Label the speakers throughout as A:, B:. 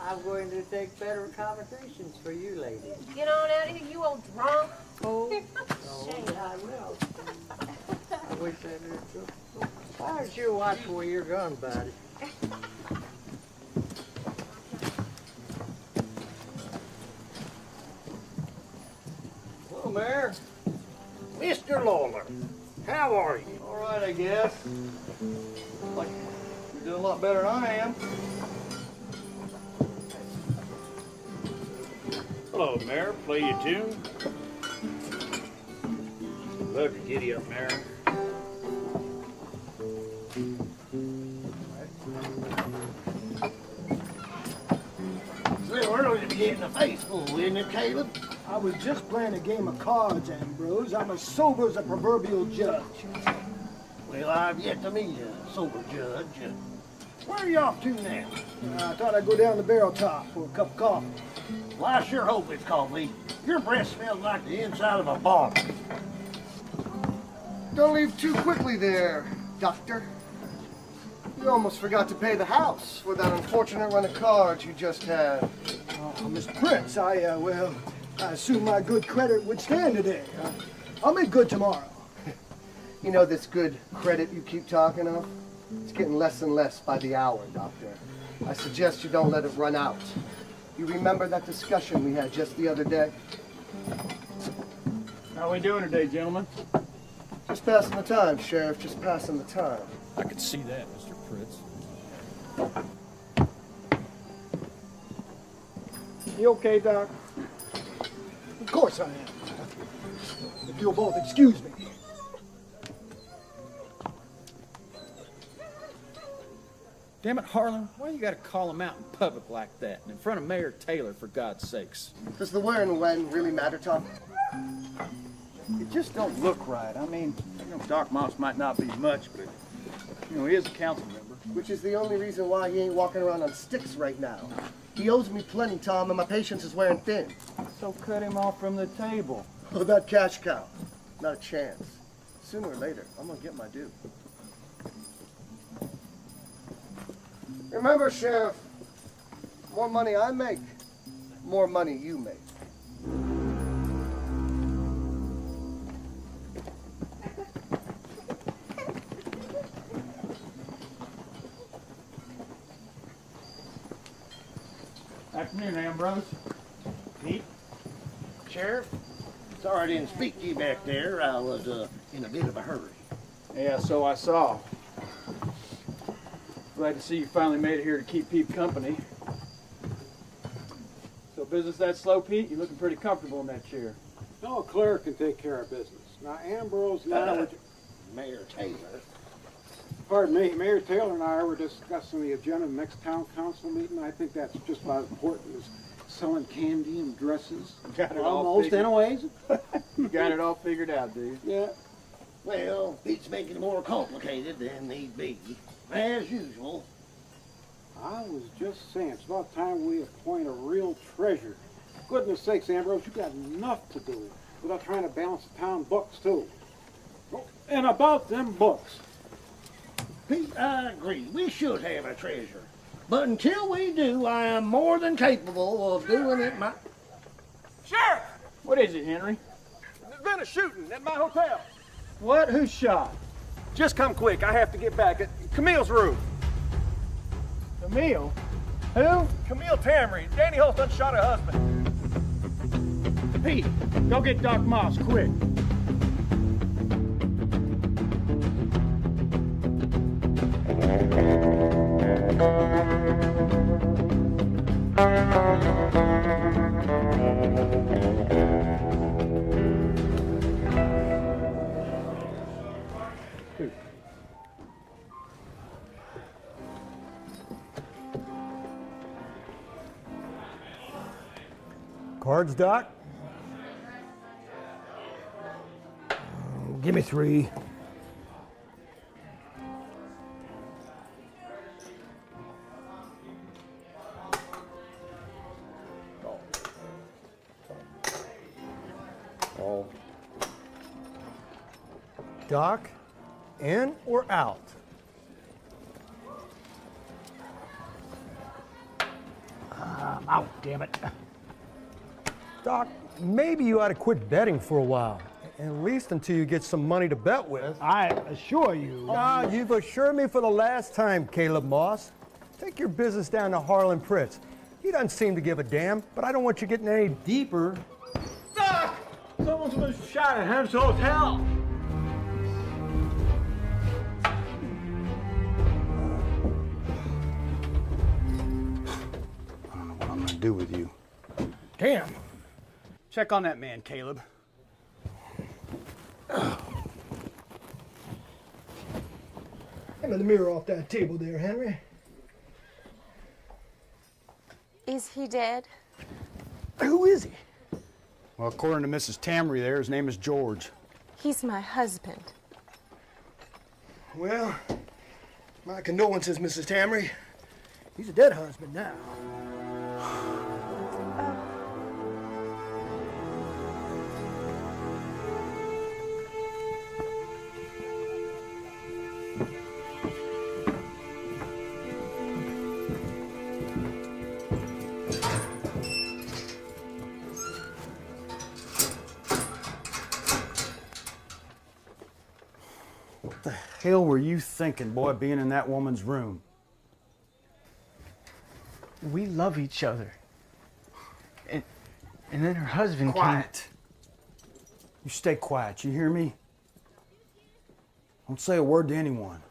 A: I'm going to take better accommodations for you ladies.
B: Get on out of here, you old drunk.
A: Oh, I will. I wish I knew too. Why don't you watch where you're going, buddy?
C: Hello, Mayor. Mr. Lawler, how are you?
A: All right, I guess.
C: Like you're doing a lot better than I am. Hello, Mayor. Play your tune. Love to giddy up, Mayor. It's a little early to be getting a face full, isn't it, Caleb?
D: I was just playing a game of cards, Ambrose. I'm as sober as a proverbial judge.
C: Well, I've yet to meet a sober judge. Where are you off to now?
D: I thought I'd go down to Barrel Top for a cup of coffee.
C: Well, I sure hope it's coffee. Your breath smells like the inside of a bar.
E: Don't leave too quickly there, Doctor. You almost forgot to pay the house for that unfortunate run of cards you just had.
D: Oh, Mr. Prince, I assume my good credit would stand today. I'll make good tomorrow.
E: You know this good credit you keep talking of? It's getting less and less by the hour, Doctor. I suggest you don't let it run out. You remember that discussion we had just the other day?
F: How are we doing today, gentlemen?
E: Just passing the time, Sheriff, just passing the time.
F: I could see that, Mr. Prince.
D: You okay, Doc? Of course I am. If you'll both excuse me.
F: Damn it, Harlan, why you gotta call him out in public like that, and in front of Mayor Taylor, for God's sakes?
E: Does the where and when really matter, Tom?
G: It just don't look right. I mean, you know, Doc Moss might not be much, but, you know, he is a council member.
E: Which is the only reason why he ain't walking around on sticks right now. He owes me plenty, Tom, and my patience is wearing thin.
G: So cut him off from the table.
E: Oh, that cash cow. Not a chance. Sooner or later, I'm gonna get my due. Remember, Sheriff, more money I make, more money you make.
F: Afternoon, Ambrose.
C: Pete? Sheriff? Sorry I didn't speak to you back there. I was in a bit of a hurry.
G: Yeah, so I saw. Glad to see you finally made it here to keep Pete company. So business that slow, Pete? You're looking pretty comfortable in that chair.
H: No, Claire can take care of business. Now, Ambrose and I
C: Mayor Taylor.
H: Pardon me, Mayor Taylor and I were discussing the agenda of the next town council meeting. I think that's just about as important as selling candy and dresses.
G: Got it all
H: Almost,
G: figured.
H: anyways.
G: You got it all figured out, dude.
H: Yeah.
C: Well, Pete's making it more complicated than need be. As usual.
H: I was just saying, it's about time we appoint a real treasurer. Goodness sakes, Ambrose, you got enough to do without trying to balance the town books, too. Oh, and about them books.
C: Pete, I agree. We should have a treasurer. But until we do, I am more than capable of doing it my...
H: Sheriff!
G: What is it, Henry?
H: There's been a shooting at my hotel. What? Who's shot? Just come quick. I have to get back. Camille's room.
C: Camille? Who?
H: Camille Tamry. Danny Holtz done shot her husband.
C: Pete, go get Doc Moss, quick.
D: Cards, Doc? Give me 3. Doc, in or out? Out, damn it. Doc, maybe you ought to quit betting for a while. At least until you get some money to bet with.
C: I assure you.
D: You've assured me for the last time, Caleb Moss. Take your business down to Harlan Pritz. He doesn't seem to give a damn, but I don't want you getting any deeper.
H: Doc! Someone's been shot at Ham's Hotel.
C: I don't know what I'm gonna do with you.
D: Damn.
C: Check on that man, Caleb.
D: Hand me the mirror off that table there, Henry.
B: Is he dead?
D: Who is he?
C: Well, according to Mrs. Tamry there, his name is George.
B: He's my husband.
D: Well, my condolences, Mrs. Tamry. He's a dead husband now.
C: What the hell were you thinking, boy, being in that woman's room?
I: We love each other. And then her husband
C: Quiet. You stay quiet, you hear me? Don't say a word to anyone.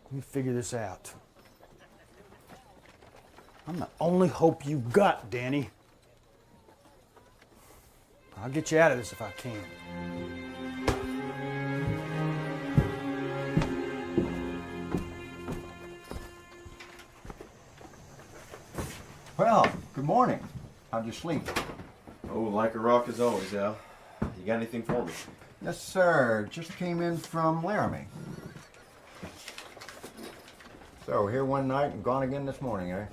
C: Let me figure this out. I'm the only hope you got, Danny. I'll get you out of this if I can.
J: Well, good morning. How'd you sleep?
K: Oh, like a rock as always, Al. You got anything for me?
J: Yes, sir. Just came in from Laramie. So, here one night and gone again this morning, eh?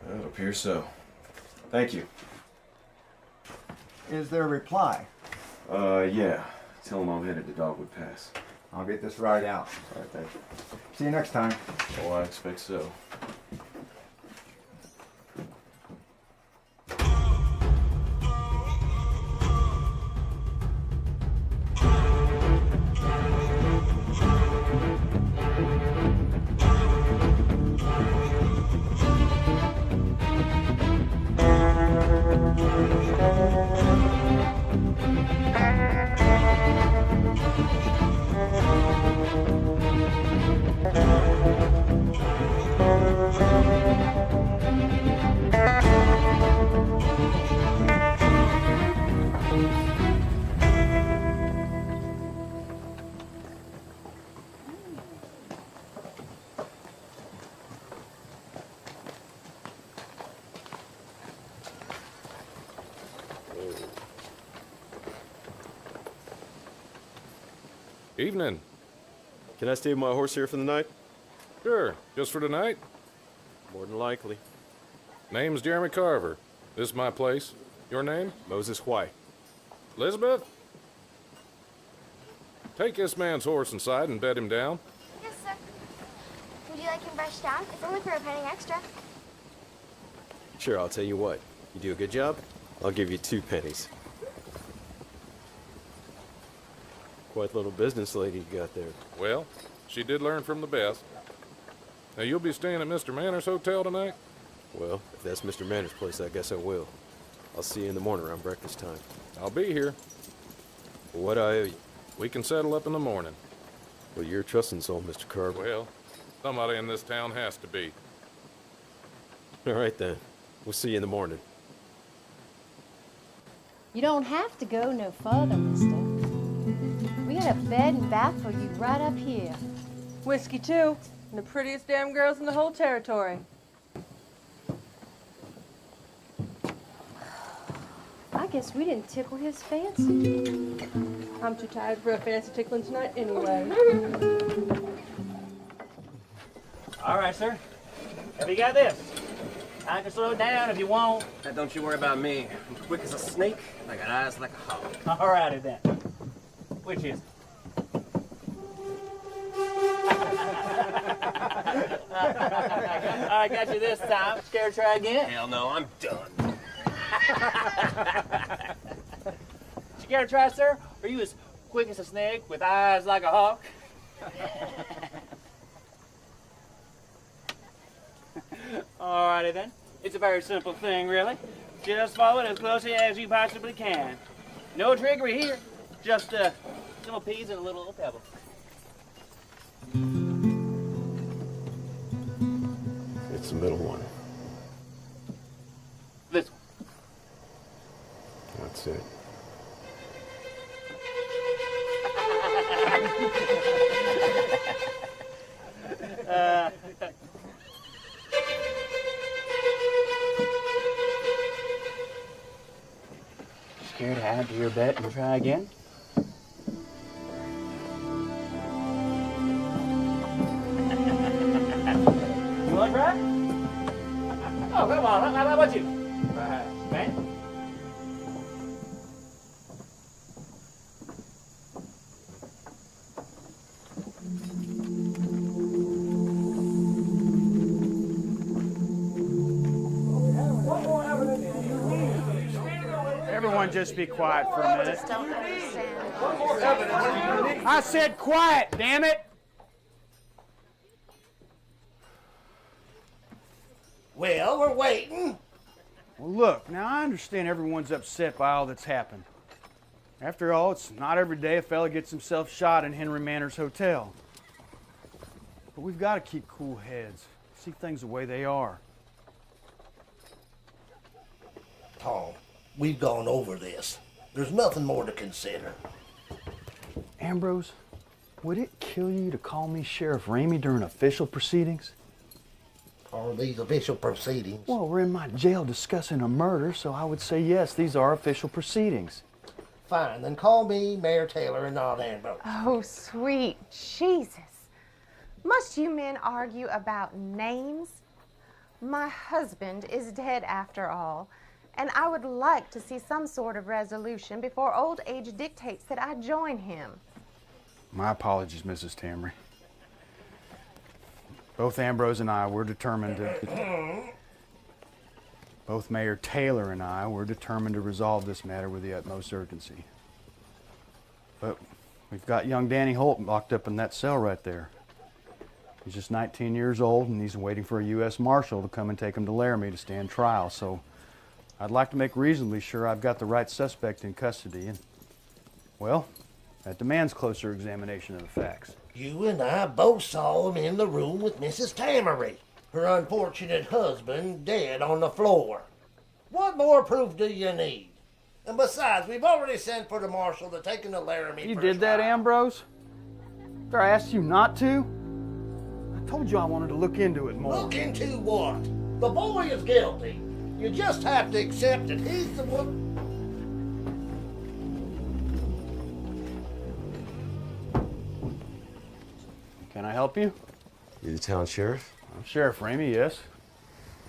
K: Well, it appears so. Thank you.
J: Is there a reply?
K: Yeah. Tell him I'm headed to Dogwood Pass.
J: I'll get this right out.
K: All right, thank you.
J: See you next time.
K: Oh, I expect so.
L: Evening.
K: Can I stay with my horse here for the night?
L: Sure, just for tonight.
K: More than likely.
L: Name's Jeremy Carver. This is my place. Your name?
K: Moses White.
L: Elizabeth? Take this man's horse inside and bed him down.
M: Yes, sir. Would you like him brushed down? It's only for a penny extra.
K: Sure, I'll tell you what. You do a good job, I'll give you 2 pennies.
N: Quite a little business lady you got there.
L: Well, she did learn from the best. Now, you'll be staying at Mr. Manor's hotel tonight?
N: Well, if that's Mr. Manor's place, I guess I will. I'll see you in the morning around breakfast time.
L: I'll be here.
N: What I owe you?
L: We can settle up in the morning.
N: Well, you're a trusting soul, Mr. Carver.
L: Well, somebody in this town has to be.
N: All right, then. We'll see you in the morning.
O: You don't have to go no further, mister. We got a bed and bath for you right up here.
P: Whiskey, too. And the prettiest damn girls in the whole territory.
O: I guess we didn't tickle his fancy.
P: I'm too tired for a fancy tickling tonight anyway.
Q: All right, sir. Have you got this? I can slow down if you want.
R: Now, don't you worry about me. I'm quick as a snake, and I got eyes like a hawk.
Q: All righty then. Which is it? I got you this time. Scared to try again?
R: Hell no, I'm done.
Q: Scared to try, sir? Are you as quick as a snake with eyes like a hawk? All righty then. It's a very simple thing, really. Just follow it as closely as you possibly can. No trickery here. Just some peas and a little pebble.
N: It's the middle one.
Q: This one.
N: That's it.
Q: Scared to add to your bet and try again? You want to try? Oh, come on. How about you? Man?
C: Everyone just be quiet for a minute.
B: Just don't understand.
C: I said quiet, damn it!
S: Well, we're waiting.
C: Well, look, now I understand everyone's upset by all that's happened. After all, it's not every day a fella gets himself shot in Henry Manor's hotel. But we've got to keep cool heads, see things the way they are.
S: Tom, we've gone over this. There's nothing more to consider.
C: Ambrose, would it kill you to call me Sheriff Ramey during official proceedings?
S: Are these official proceedings?
C: Well, we're in my jail discussing a murder, so I would say yes, these are official proceedings.
S: Fine, then call me Mayor Taylor and not Ambrose.
B: Oh, sweet Jesus. Must you men argue about names? My husband is dead after all, and I would like to see some sort of resolution before old age dictates that I join him.
C: My apologies, Mrs. Tamry. Both Ambrose and I were determined to... Both Mayor Taylor and I were determined to resolve this matter with the utmost urgency. But we've got young Danny Holt locked up in that cell right there. He's just 19 years old, and he's waiting for a U.S. Marshal to come and take him to Laramie to stand trial. So I'd like to make reasonably sure I've got the right suspect in custody. And, well, that demands closer examination of the facts.
S: You and I both saw him in the room with Mrs. Tamary, her unfortunate husband dead on the floor. What more proof do you need? And besides, we've already sent for the marshal to take him to Laramie.
C: You did that, Ambrose? After I asked you not to? I told you I wanted to look into it more.
S: Look into what? The boy is guilty. You just have to accept that he's the one.
C: Can I help you?
N: You the town sheriff?
C: I'm Sheriff Ramey, yes.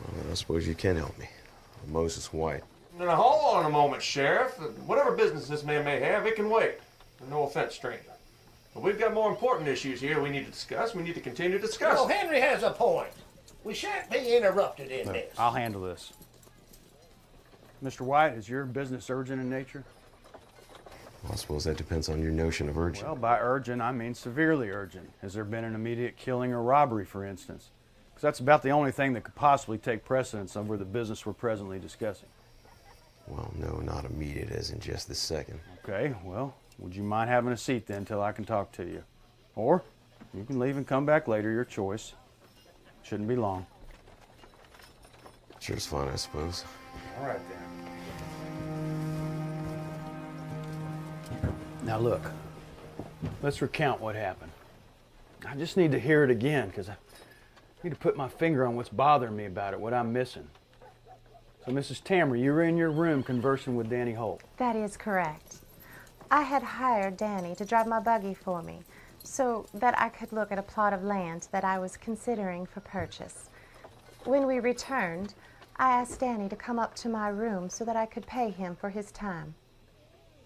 N: Well, I suppose you can help me. I'm Moses White.
K: Now, hold on a moment, Sheriff. Whatever business this man may have, it can wait. No offense, stranger. But we've got more important issues here we need to discuss. We need to continue to discuss.
S: Well, Henry has a point. We shan't be interrupted in this.
C: I'll handle this. Mr. White, is your business urgent in nature?
N: Well, I suppose that depends on your notion of urgent.
C: Well, by urgent, I mean severely urgent. Has there been an immediate killing or robbery, for instance? Because that's about the only thing that could possibly take precedence over the business we're presently discussing.
N: Well, no, not immediate as in just this second.
C: Okay, well, would you mind having a seat then till I can talk to you? Or you can leave and come back later, your choice. Shouldn't be long.
N: Sure is fine, I suppose.
C: All right, then. Now look, let's recount what happened. I just need to hear it again because I need to put my finger on what's bothering me about it, what I'm missing. So, Mrs. Tamry, you were in your room conversing with Danny Holt.
B: That is correct. I had hired Danny to drive my buggy for me so that I could look at a plot of land that I was considering for purchase. When we returned, I asked Danny to come up to my room so that I could pay him for his time.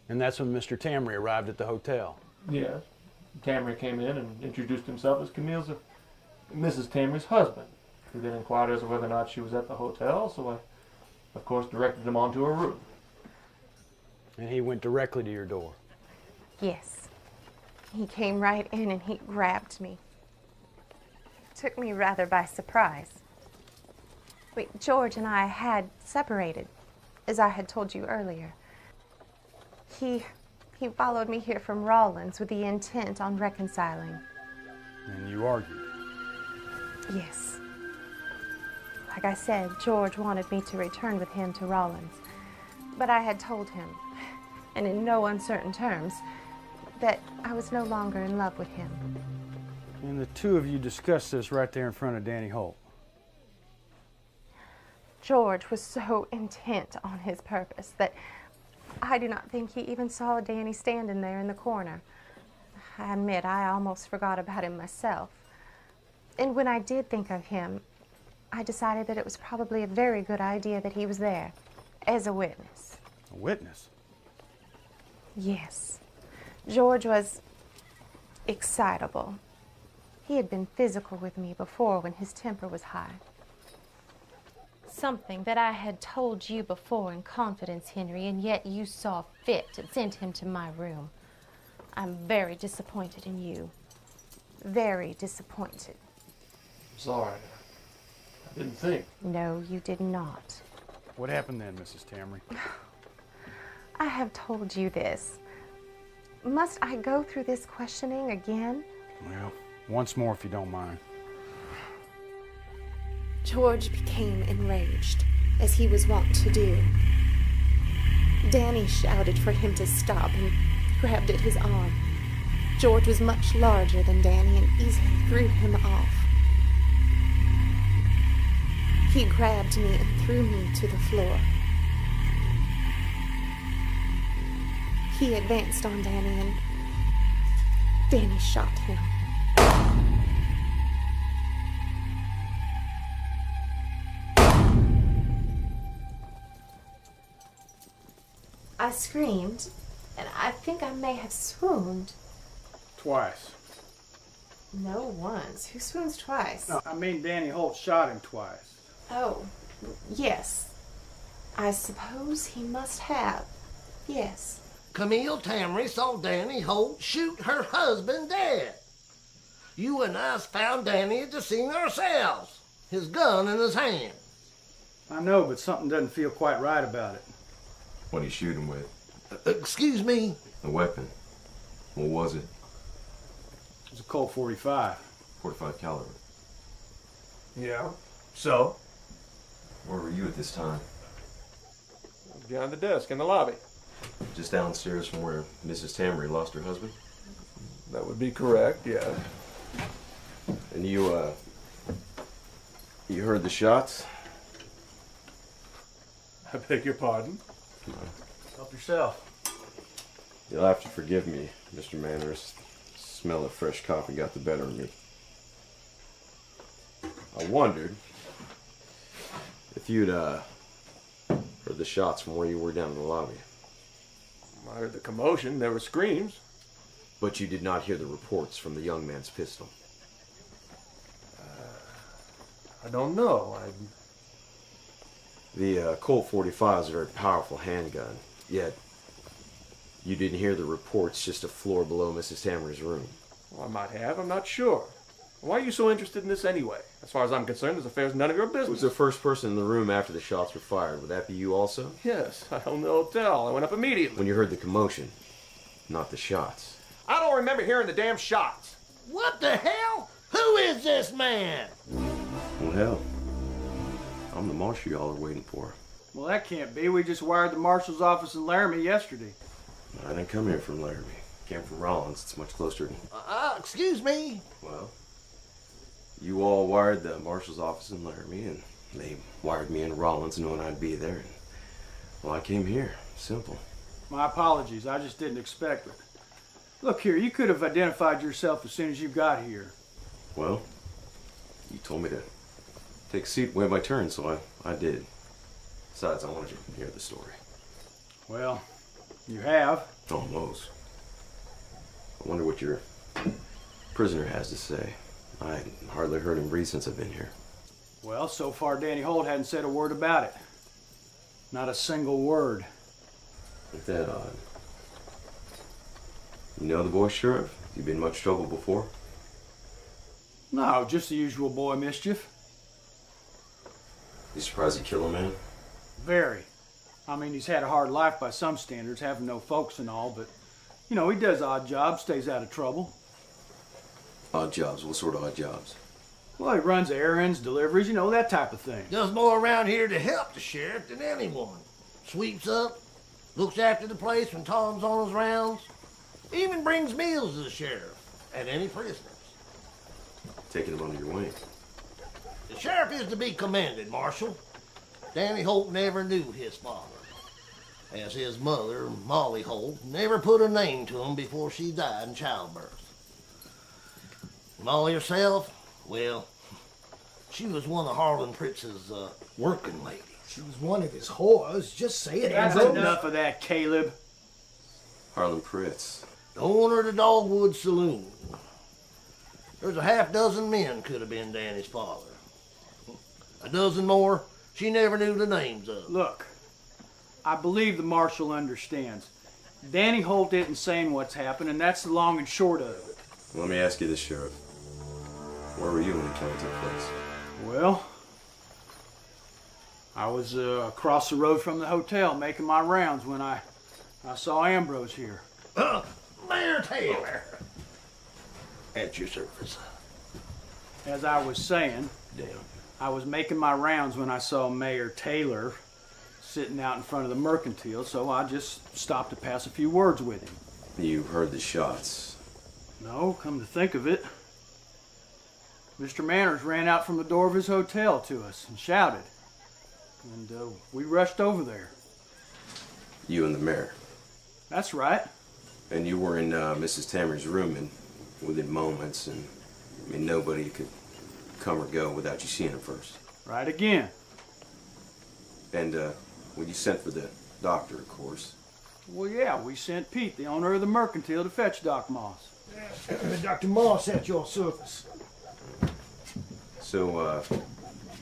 C: And that's when Mr. Tamry arrived at the hotel.
K: Yes. Tamry came in and introduced himself as Camille's, Mrs. Tamry's husband. He then inquired as to whether or not she was at the hotel, so I, of course, directed him on to her room.
C: And he went directly to your door?
B: Yes. He came right in and he grabbed me. Took me rather by surprise. George and I had separated, as I had told you earlier. He followed me here from Rawlins with the intent on reconciling.
C: And you argued?
B: Yes. Like I said, George wanted me to return with him to Rawlins. But I had told him, and in no uncertain terms, that I was no longer in love with him.
C: And the two of you discussed this right there in front of Danny Holt?
B: George was so intent on his purpose that I do not think he even saw Danny standing there in the corner. I admit I almost forgot about him myself. And when I did think of him, I decided that it was probably a very good idea that he was there as a witness.
C: A witness?
B: Yes. George was excitable. He had been physical with me before when his temper was high. Something that I had told you before in confidence, Henry, and yet you saw fit to send him to my room. I'm very disappointed in you. Very disappointed.
K: Sorry. I didn't think.
B: No, you did not.
C: What happened then, Mrs. Tamry?
B: I have told you this. Must I go through this questioning again?
C: Well, once more if you don't mind.
B: George became enraged, as he was wont to do. Danny shouted for him to stop and grabbed at his arm. George was much larger than Danny and easily threw him off. He grabbed me and threw me to the floor. He advanced on Danny and Danny shot him. I screamed, and I think I may have swooned.
C: Twice.
B: No, once. Who swoons twice?
C: No, I mean Danny Holt shot him twice.
B: Oh, yes. I suppose he must have. Yes.
S: Camille Tamry saw Danny Holt shoot her husband dead. You and I found Danny at the scene ourselves, his gun in his hand.
C: I know, but something doesn't feel quite right about it.
N: What did he shoot him with?
S: Excuse me?
N: A weapon. What was it?
C: It was a Colt 45.
N: 45 caliber.
K: Yeah. So?
N: Where were you at this time?
K: Behind the desk in the lobby.
N: Just downstairs from where Mrs. Tamry lost her husband?
K: That would be correct, yeah.
N: And you heard the shots?
K: I beg your pardon?
C: Help yourself.
N: You'll have to forgive me, Mr. Manners. The smell of fresh coffee got the better of me. I wondered if you'd heard the shots from where you were down in the lobby.
K: I heard the commotion. There were screams.
N: But you did not hear the reports from the young man's pistol.
K: I don't know. The
N: Colt 45 is a very powerful handgun, yet You didn't hear the reports just a floor below Mrs. Tamara's room.
K: Well, I might have. I'm not sure. Why are you so interested in this anyway? As far as I'm concerned, this affair's none of your business.
N: Who was the first person in the room after the shots were fired? Would that be you also?
K: Yes, I own the hotel. I went up immediately.
N: When you heard the commotion, not the shots.
K: I don't remember hearing the damn shots.
S: What the hell? Who is this man?
N: Well, hell, I'm the marshal y'all are waiting for.
F: Well, that can't be. We just wired the marshal's office in Laramie yesterday.
N: I didn't come here from Laramie. Came from Rollins. It's much closer.
S: Excuse me?
N: Well, you all wired the marshal's office in Laramie, and they wired me in Rollins knowing I'd be there. And, well, I came here. Simple.
F: My apologies. I just didn't expect it. Look here, you could have identified yourself as soon as you got here.
N: Well, you told me to take a seat and wait my turn, so I did. Besides, I wanted you to hear the story.
F: Well, you have.
N: Almost. I wonder what your prisoner has to say. I hardly heard him breathe since I've been here.
F: Well, so far Danny Holt hadn't said a word about it. Not a single word.
N: Ain't that odd? You know the boy, Sheriff? You been in much trouble before?
F: No, just the usual boy mischief.
N: You surprised he killed a man?
F: Very. I mean, he's had a hard life by some standards, having no folks and all, but, you know, he does odd jobs, stays out of trouble.
N: Odd jobs? What sort of odd jobs?
F: Well, he runs errands, deliveries, you know, that type of thing.
S: Does more around here to help the sheriff than anyone. Sweeps up, looks after the place when Tom's on his rounds, even brings meals to the sheriff and any prisoners.
N: Taking him under your wing.
S: The sheriff is to be commended, Marshal. Danny Holt never knew his father, as his mother, Molly Holt, never put a name to him before she died in childbirth. Molly herself, well, she was one of Harlan Pritz's working ladies.
D: She was one of his whores. Just say it,
F: That's
D: Ambrose.
F: enough of that, Caleb.
N: Harlan Pritz.
S: The owner of the Dogwood Saloon. There's a half-dozen men could have been Danny's father. A dozen more she never knew the names of.
F: Look, I believe the marshal understands. Danny Holt isn't saying what's happened, and that's the long and short of it.
N: Let me ask you this, Sheriff. Where were you when the killing took place?
F: Well, I was across the road from the hotel making my rounds when I saw Ambrose here.
S: Mayor Taylor. At your service.
F: As I was saying,
S: Damn.
F: I was making my rounds when I saw Mayor Taylor sitting out in front of the mercantile, so I just stopped to pass a few words with him.
N: You heard the shots.
F: No, come to think of it, Mr. Manners ran out from the door of his hotel to us and shouted. And we rushed over there.
N: You and the mayor.
F: That's right.
N: And you were in Mrs. Tamara's room and within moments, and I mean, nobody could come or go without you seeing him first.
F: Right again.
N: And when you sent for the doctor, of course.
F: Well, yeah, we sent Pete, the owner of the mercantile, to fetch Doc Moss.
D: Dr. Moss at your service.
N: So,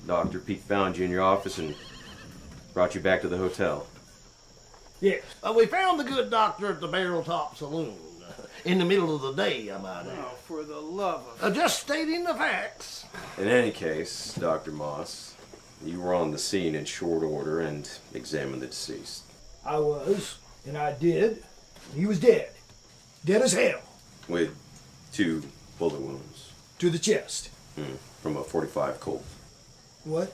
N: Dr. Pete found you in your office and brought you back to the hotel.
S: Yes. We found the good doctor at the Barrel Top Saloon. In the middle of the day, I might add.
F: Oh, for the love of...
S: Just stating the facts.
N: In any case, Dr. Moss, you were on the scene in short order and examined the deceased.
D: I was, and I did. He was dead. Dead as hell.
N: With 2 bullet wounds.
D: To the chest.
N: From a .45 Colt.
D: What?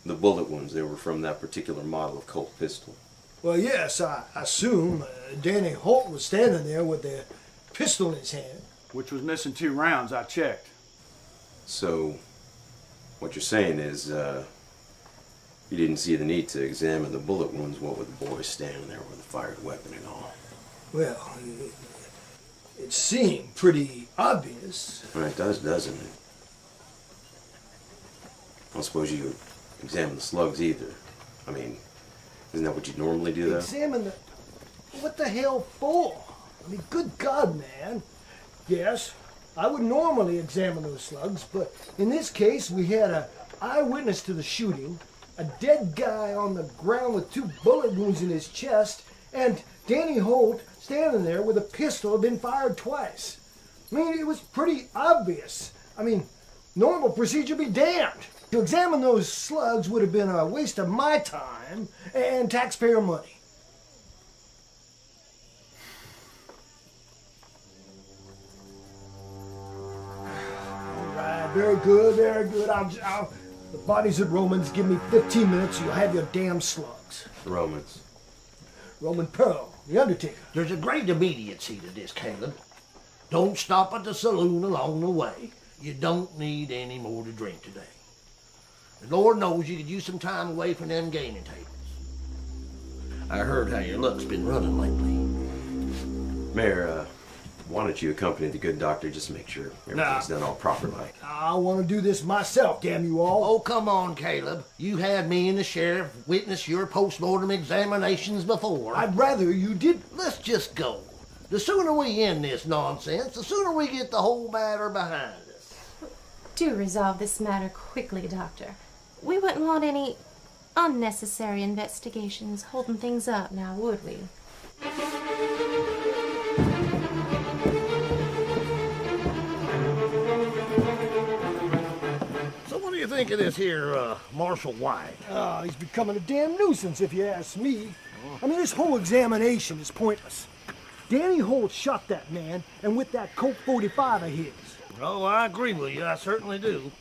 N: The bullet wounds, they were from that particular model of Colt pistol.
D: Well, yes, I assume Danny Holt was standing there with the pistol in his hand.
F: Which was missing 2 rounds, I checked.
N: So, what you're saying is, you didn't see the need to examine the bullet wounds, what with the boy standing there with a fired weapon and all?
D: Well, it seemed pretty obvious.
N: Well, it does, doesn't it? I don't suppose you examine the slugs either. I mean, isn't that what you normally do, though?
D: Examine the... What the hell for? I mean, good God, man. Yes, I would normally examine those slugs, but in this case, we had an eyewitness to the shooting, a dead guy on the ground with 2 bullet wounds in his chest, and Danny Holt standing there with a pistol had been fired twice. I mean, it was pretty obvious. I mean, normal procedure be damned. To examine those slugs would have been a waste of my time and taxpayer money. All right, very good, very good. The bodies at Roman's. Give me 15 minutes, you'll have your damn slugs.
N: Romans.
D: Roman Pearl, the Undertaker.
S: There's a great immediacy to this, Caleb. Don't stop at the saloon along the way. You don't need any more to drink today. The Lord knows you could use some time away from them gaming tables. I heard how your luck's been running lately.
N: Mayor, why don't you accompany the good doctor just to make sure everything's done all properly?
D: I want to do this myself, damn you all.
S: Oh, come on, Caleb. You had me and the sheriff witness your post-mortem examinations before.
D: I'd rather you did.
S: Let's just go. The sooner we end this nonsense, the sooner we get the whole matter behind us.
B: Do resolve this matter quickly, Doctor. We wouldn't want any unnecessary investigations holding things up now, would we?
S: So what do you think of this here, Marshal White?
D: He's becoming a damn nuisance, if you ask me. I mean, this whole examination is pointless. Danny Holt shot that man, and with that Colt 45 of his.
S: Oh, I agree with you. I certainly do.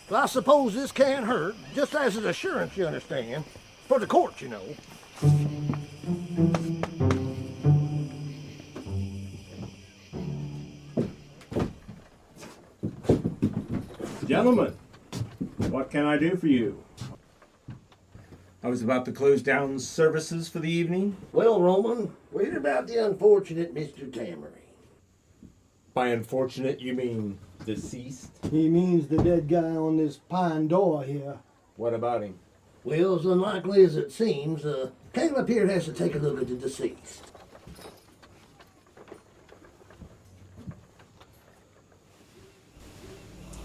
S: But I suppose this can't hurt, just as an assurance, you understand. For the court, you know.
T: Gentlemen, what can I do for you? I was about to close down services for the evening.
S: Well, Roman, we heard about the unfortunate Mr. Tamery.
T: By unfortunate, you mean deceased?
D: He means the dead guy on this pine door here.
T: What about him?
S: Well, as unlikely as it seems, Caleb here has to take a look at the deceased.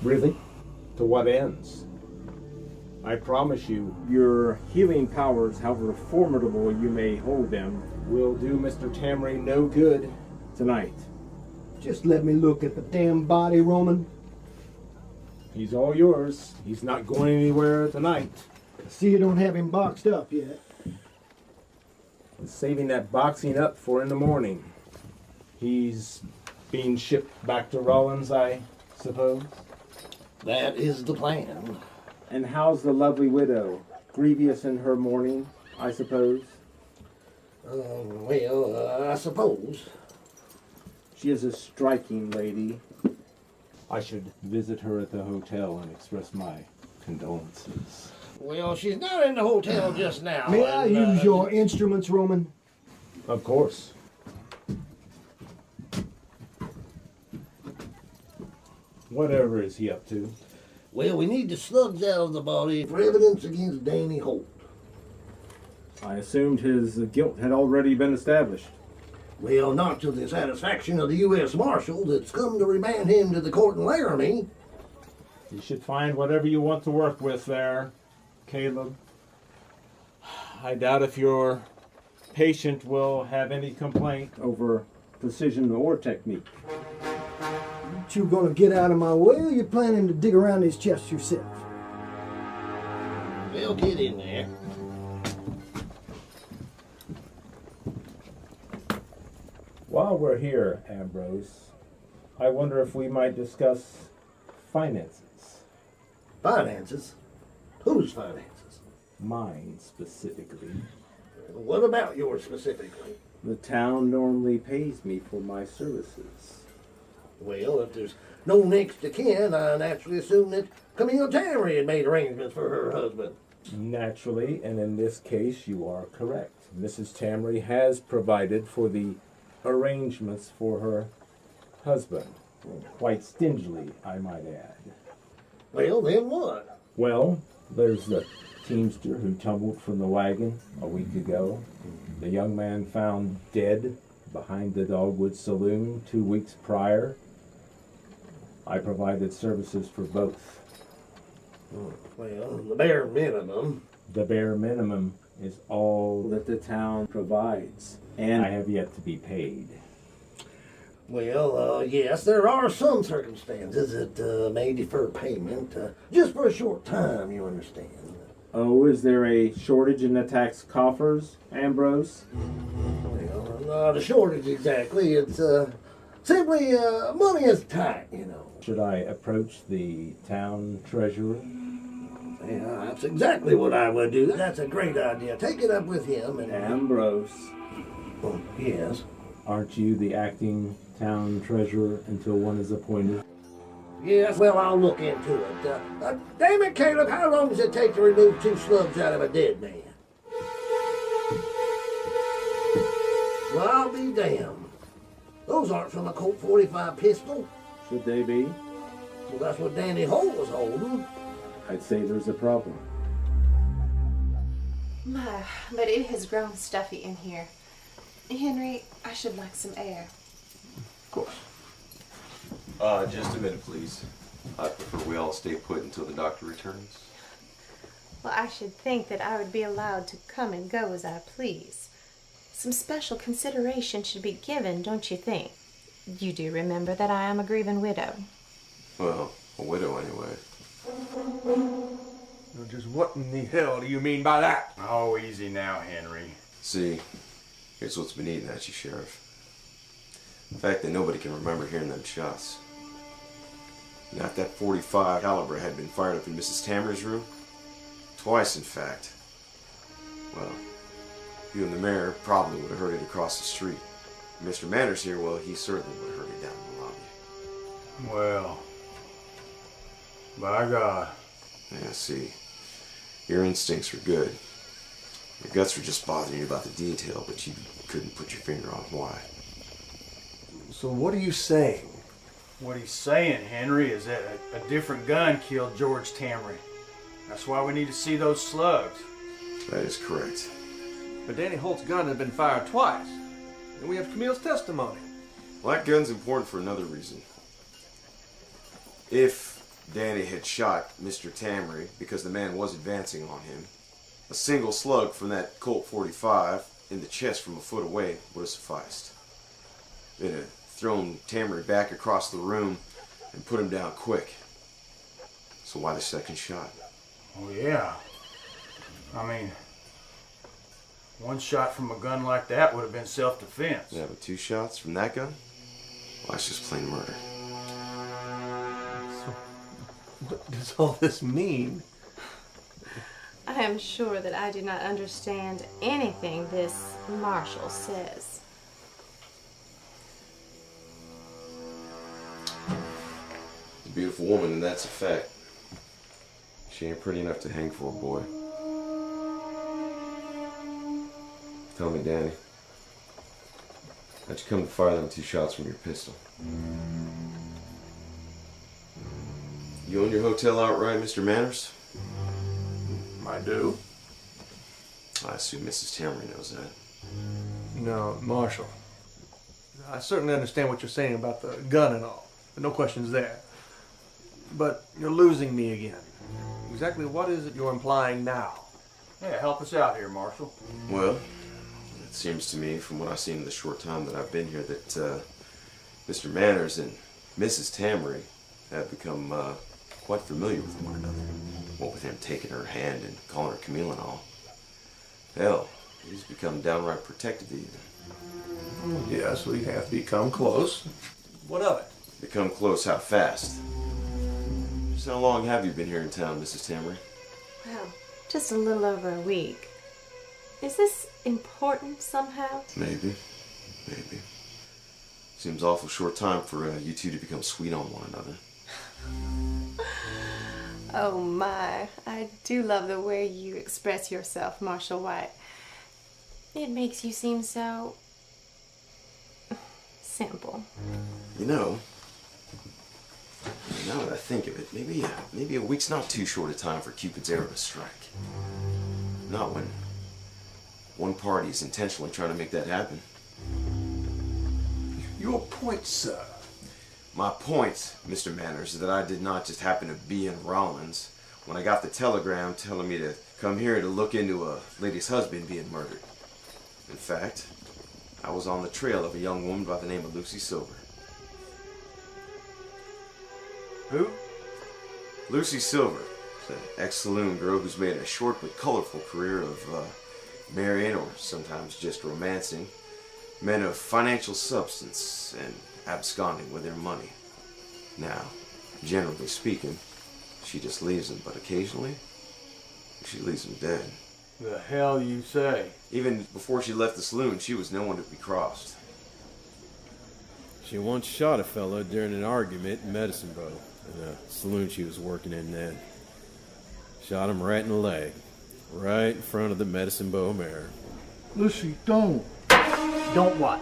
T: Really? To what ends? I promise you, your healing powers, however formidable you may hold them, will do Mr. Tamery no good tonight.
D: Just let me look at the damn body, Roman.
T: He's all yours. He's not going anywhere tonight.
D: I see you don't have him boxed up yet.
T: Saving that boxing up for in the morning. He's being shipped back to Rollins, I suppose?
S: That is the plan.
T: And how's the lovely widow? Grievous in her mourning, I suppose?
S: I suppose.
T: She is a striking lady. I should visit her at the hotel and express my condolences.
S: Well, she's not in the hotel just now.
D: May I use your instruments, Roman?
T: Of course. Whatever is he up to?
S: Well, we need the slugs out of the body for evidence against Danny Holt.
T: I assumed his guilt had already been established.
S: Well, not to the satisfaction of the U.S. Marshal that's come to remand him to the court in Laramie.
T: You should find whatever you want to work with there, Caleb. I doubt if your patient will have any complaint over precision or technique.
D: You gonna get out of my way, or you planning to dig around his chest yourself?
S: Well, get in there.
T: While we're here, Ambrose, I wonder if we might discuss finances.
S: Finances? Whose finances?
T: Mine, specifically.
S: What about yours specifically?
T: The town normally pays me for my services.
S: Well, if there's no next to kin, I naturally assume that Camille Tamery had made arrangements for her husband.
T: Naturally, and in this case, you are correct. Mrs. Tamery has provided for the arrangements for her husband. Quite stingily, I might add.
S: Well, then what?
T: Well, there's the teamster who tumbled from the wagon a week ago. The young man found dead behind the Dogwood Saloon 2 weeks prior. I provided services for both.
S: Well, the bare minimum.
T: The bare minimum is all that the town provides, and I have yet to be paid.
S: Well, yes, there are some circumstances that may defer payment, just for a short time, you understand.
T: Oh, is there a shortage in the tax coffers, Ambrose?
S: Well, not a shortage exactly. It's simply money is tight, you know.
T: Should I approach the town treasurer?
S: Yeah, that's exactly what I would do. That's a great idea. Take it up with him and...
T: Ambrose.
S: Oh, yes?
T: Aren't you the acting town treasurer until one is appointed?
S: Yes, well, I'll look into it. Damn it, Caleb, how long does it take to remove 2 slugs out of a dead man? Well, I'll be damned. Those aren't from a Colt 45 pistol.
T: Should they be?
S: Well, that's what Danny Holt was holding.
T: I'd say there's a problem.
B: My, but it has grown stuffy in here. Henry, I should like some air.
N: Of course. Just a minute, please. I prefer we all stay put until the doctor returns.
B: Well, I should think that I would be allowed to come and go as I please. Some special consideration should be given, don't you think? You do remember that I am a grieving widow.
N: Well, a widow anyway.
R: Well, just what in the hell do you mean by that?
G: Oh, easy now, Henry.
N: See, here's what's been eating at you, Sheriff. The fact that nobody can remember hearing them shots. Now, if that .45 caliber had been fired up in Mrs. Tammer's room, twice in fact, well, you and the mayor probably would have heard it across the street. Mr. Manners here, well, he certainly would have heard it down in the lobby.
F: Well, by God.
N: Yeah, see, your instincts were good. Your guts were just bothering you about the detail, but you couldn't put your finger on why.
R: So what are you saying?
F: What he's saying, Henry, is that a different gun killed George Tamry. That's why we need to see those slugs.
N: That is correct.
R: But Danny Holt's gun had been fired twice. And we have Camille's testimony.
N: Well, that gun's important for another reason. If Danny had shot Mr. Tamry because the man was advancing on him, a single slug from that Colt 45 in the chest from a foot away would have sufficed. It'd have thrown Tamry back across the room and put him down quick. So why the second shot?
F: Oh, yeah. I mean, one shot from a gun like that would have been self-defense.
N: Yeah, but 2 shots from that gun? Well, that's just plain murder.
R: So, what does all this mean?
B: I am sure that I do not understand anything this marshal says.
N: A beautiful woman, and that's a fact. She ain't pretty enough to hang for a boy. Tell me, Danny, how'd you come to fire them 2 shots from your pistol? You own your hotel outright, Mr. Manners?
R: I do.
N: I assume Mrs. Tamry knows that.
R: No, Marshal. I certainly understand what you're saying about the gun and all. No questions there. But you're losing me again. Exactly what is it you're implying now?
F: Yeah, help us out here, Marshal.
N: Well, it seems to me, from what I've seen in the short time that I've been here, that Mr. Manners and Mrs. Tamry have become quite familiar with one another. What with him taking her hand and calling her Camille and all. Hell, he's become downright protective even.
R: Yes, we have become close. What of it?
N: Become close how fast? Just how long have you been here in town, Mrs. Tamry?
B: Well, just a little over a week. Is this important somehow?
N: Maybe. Maybe. Seems awful short time for you two to become sweet on one another.
B: Oh my, I do love the way you express yourself, Marshal White. It makes you seem so simple.
N: You know, now that I think of it, maybe a week's not too short a time for Cupid's arrow to strike. Not when one party is intentionally trying to make that happen.
R: Your point, sir.
N: My point, Mr. Manners, is that I did not just happen to be in Rollins when I got the telegram telling me to come here to look into a lady's husband being murdered. In fact, I was on the trail of a young woman by the name of Lucy Silver.
F: Who?
N: Lucy Silver, an ex-saloon girl who's made a short but colorful career of marrying, or sometimes just romancing, men of financial substance and absconding with their money. Now, generally speaking, she just leaves them, but occasionally, she leaves them dead.
F: The hell you say?
N: Even before she left the saloon, she was no one to be crossed.
U: She once shot a fella during an argument in Medicine Bow, in a saloon she was working in then. Shot him right in the leg, right in front of the Medicine Bow mare.
H: Lucy, don't.
F: Don't what?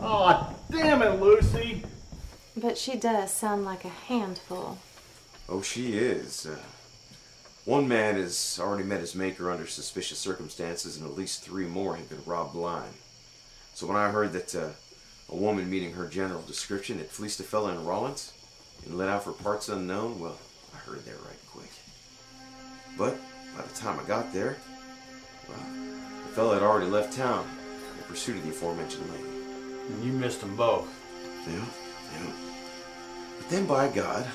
F: Oh, damn it, Lucy!
B: But she does sound like a handful.
N: Oh, she is. One man has already met his maker under suspicious circumstances, and at least 3 more have been robbed blind. So when I heard that a woman meeting her general description had fleeced a fella in Rollins and let out for parts unknown, well, I heard that right quick. But by the time I got there, well, the fella had already left town in pursuit of the aforementioned lady.
F: And you missed them both.
N: Yeah. But then, by God,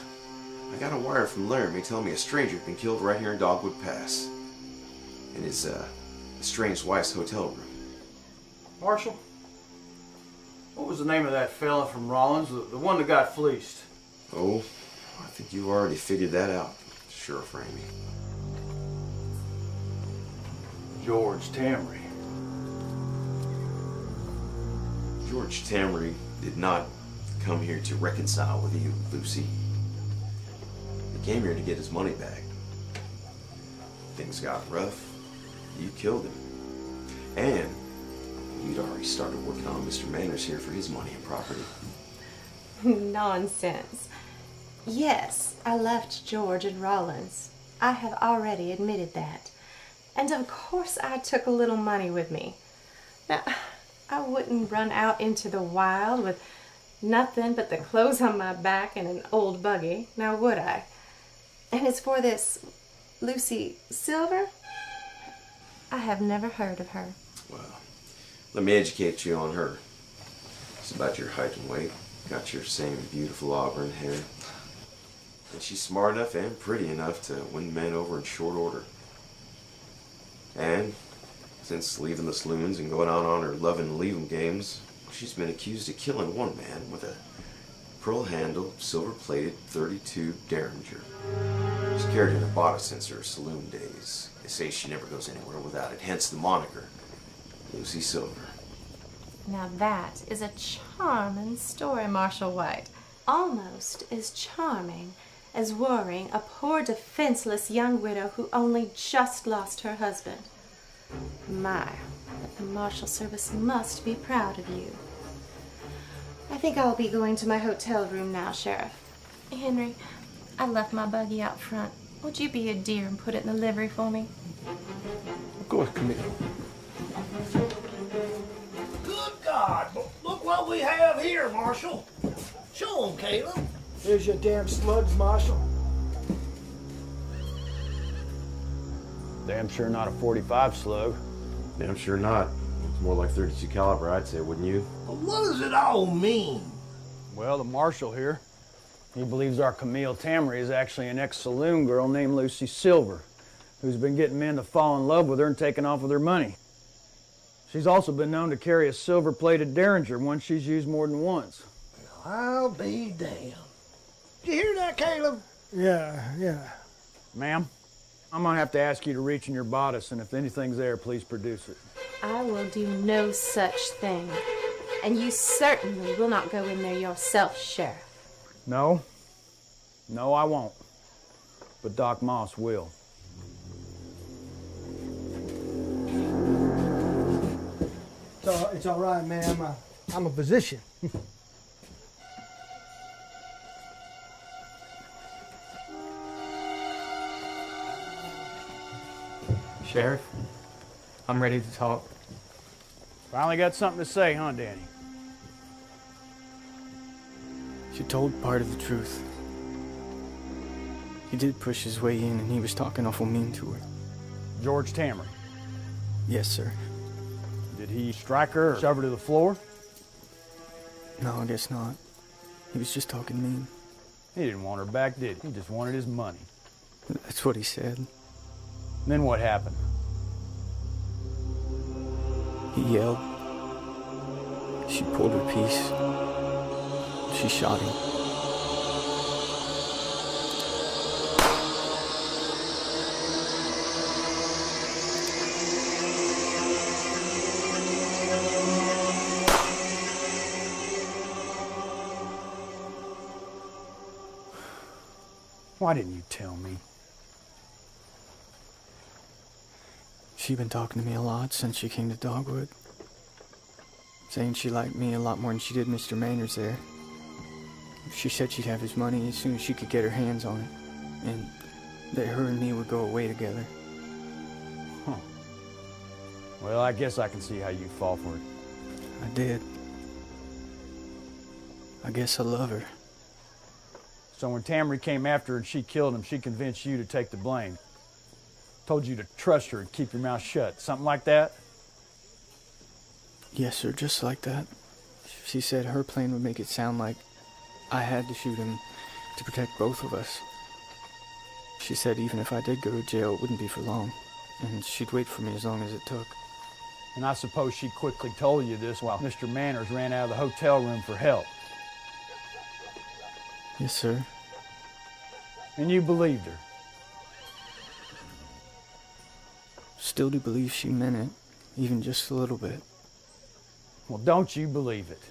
N: I got a wire from Laramie telling me a stranger had been killed right here in Dogwood Pass, in his estranged wife's hotel room.
F: Marshal, what was the name of that fella from Rollins, the one that got fleeced?
N: Oh, I think you've already figured that out, Sheriff Ramey.
F: George Tamry.
N: George Tamry did not come here to reconcile with you, Lucy. He came here to get his money back. Things got rough. You killed him. And you'd already started working on Mr. Manners here for his money and property.
B: Nonsense. Yes, I left George and Rollins. I have already admitted that. And of course I took a little money with me. Now, I wouldn't run out into the wild with nothing but the clothes on my back and an old buggy, now would I? And as for this Lucy Silver, I have never heard of her.
N: Well, let me educate you on her. It's about your height and weight. Got your same beautiful auburn hair. And she's smart enough and pretty enough to win men over in short order. And since leaving the saloons and going out on her love and leave 'em games, she's been accused of killing one man with a pearl-handled, silver-plated .32 Derringer. She's carried it in a bodice since her saloon days. They say she never goes anywhere without it, hence the moniker, Lucy Silver.
B: Now that is a charming story, Marshal White. Almost as charming as worrying a poor defenseless young widow who only just lost her husband. My, but the Marshal Service must be proud of you. I think I'll be going to my hotel room now, Sheriff. Henry, I left my buggy out front. Would you be a dear and put it in the livery for me?
R: Of course, Camille.
S: Good God, look what we have here, Marshal. Show 'em, Caleb.
D: Here's your damn slugs, Marshal.
C: Damn sure not a 45 slug.
N: Damn sure not. It's more like 32 caliber, I'd say, wouldn't you?
S: But what does it all mean?
C: Well, the marshal here, he believes our Camille Tamry is actually an ex-saloon girl named Lucy Silver, who's been getting men to fall in love with her and taking off with her money. She's also been known to carry a silver-plated Derringer, one she's used more than once.
S: I'll be damned. Did you hear that, Caleb?
D: Yeah.
C: Ma'am, I'm gonna have to ask you to reach in your bodice, and if anything's there, please produce it.
B: I will do no such thing. And you certainly will not go in there yourself, Sheriff.
C: No, I won't. But Doc Moss will.
D: It's all right, ma'am. I'm a physician.
I: Sheriff, I'm ready to talk.
C: Finally got something to say, huh, Danny?
I: She told part of the truth. He did push his way in, and he was talking awful mean to her.
C: George Tamry.
I: Yes, sir.
C: Did he strike her or shove her to the floor?
I: No, I guess not. He was just talking mean.
C: He didn't want her back, did he? He just wanted his money.
I: That's what he said.
C: Then what happened?
I: He yelled. She pulled her piece. She shot him.
C: Why didn't you tell me?
I: She'd been talking to me a lot since she came to Dogwood. Saying she liked me a lot more than she did Mr. Manners there. She said she'd have his money as soon as she could get her hands on it. And that her and me would go away together.
C: Huh. Well, I guess I can see how you fall for it.
I: I did. I guess I love her.
C: So when Tamry came after her and she killed him, she convinced you to take the blame. Told you to trust her and keep your mouth shut. Something like that?
I: Yes, sir, just like that. She said her plan would make it sound like I had to shoot him to protect both of us. She said even if I did go to jail, it wouldn't be for long. And she'd wait for me as long as it took.
C: And I suppose she quickly told you this while Mr. Manners ran out of the hotel room for help.
I: Yes, sir.
C: And you believed her?
I: Still do believe she meant it, even just a little bit.
C: Well, don't you believe it.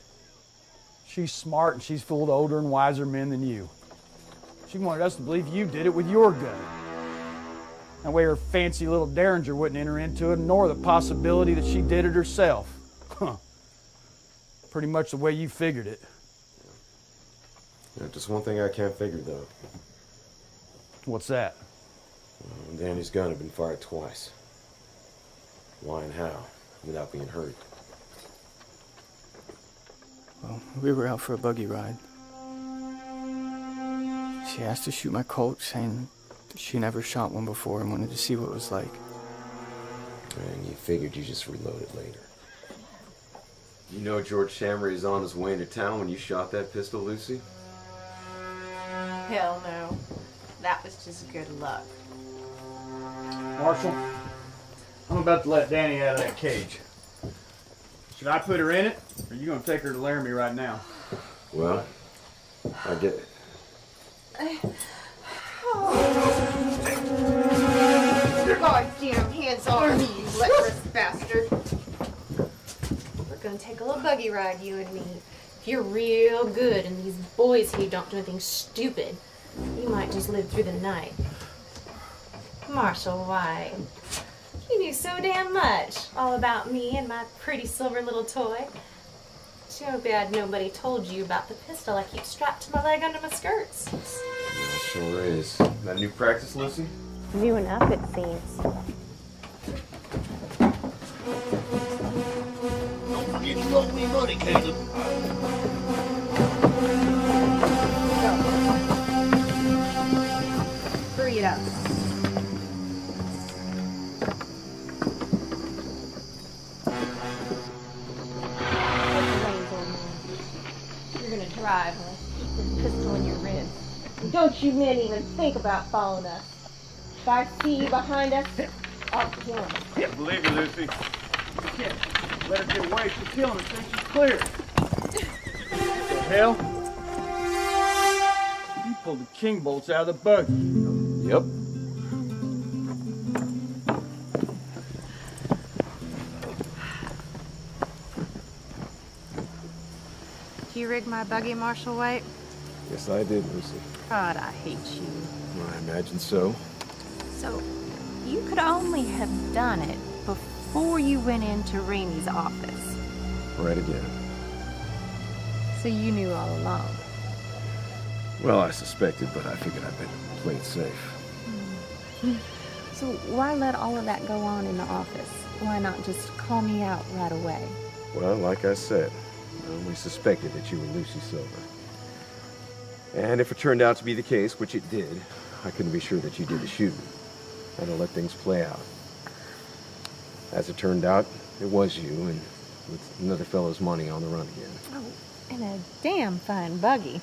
C: She's smart and she's fooled older and wiser men than you. She wanted us to believe you did it with your gun. That way her fancy little derringer wouldn't enter into it, nor the possibility that she did it herself. Huh. Pretty much the way you figured it.
N: Yeah, just one thing I can't figure, though.
C: What's that?
N: Well, Danny's gun had been fired twice. Why and how, without being hurt?
I: Well, we were out for a buggy ride. She asked to shoot my Colt, saying she never shot one before and wanted to see what it was like.
N: And you figured you just reload it later. You know George Tamry is on his way into town when you shot that pistol, Lucy?
B: Hell no. That was just good luck.
C: Marshal, I'm about to let Danny out of that cage. Should I put her in it, or are you going to take her to Laramie right now?
N: Well, I get it.
B: Goddamn hands off me, you lecherous bastard. We're gonna take a little buggy ride, you and me. If you're real good and these boys here don't do anything stupid, you might just live through the night. Marshall White, you knew so damn much all about me and my pretty silver little toy. Too bad nobody told you about the pistol I keep strapped to my leg under my skirts.
N: Yeah, it sure is. That new practice, Lucy?
B: New enough, it seems.
S: Don't forget you owe me money, Caleb.
B: Hurry it up. You're gonna drive and keep this pistol in your ribs. Don't you men even think about following us. If I see you behind us, I'll kill him.
F: I believe you, Lucy. You can't let her get away. She's killing her. Think she's clear. What the hell? You pulled the king bolts out of the buggy.
N: Yep.
B: Did you rig my buggy, Marshall White?
N: Yes, I did, Lucy.
B: God, I hate you.
N: I imagine so.
O: So, you could only have done it before you went into Ramey's office.
N: Right again.
O: So you knew all along.
N: Well, I suspected, but I figured I'd better play it safe.
O: So why let all of that go on in the office? Why not just call me out right away?
N: Well, like I said, I only suspected that you were Lucy Silver. And if it turned out to be the case, which it did,
U: I couldn't be sure that you did the shooting. I had to let things play out. As it turned out, it was you, and with another fellow's money on the run again.
B: Oh, and a damn fine buggy.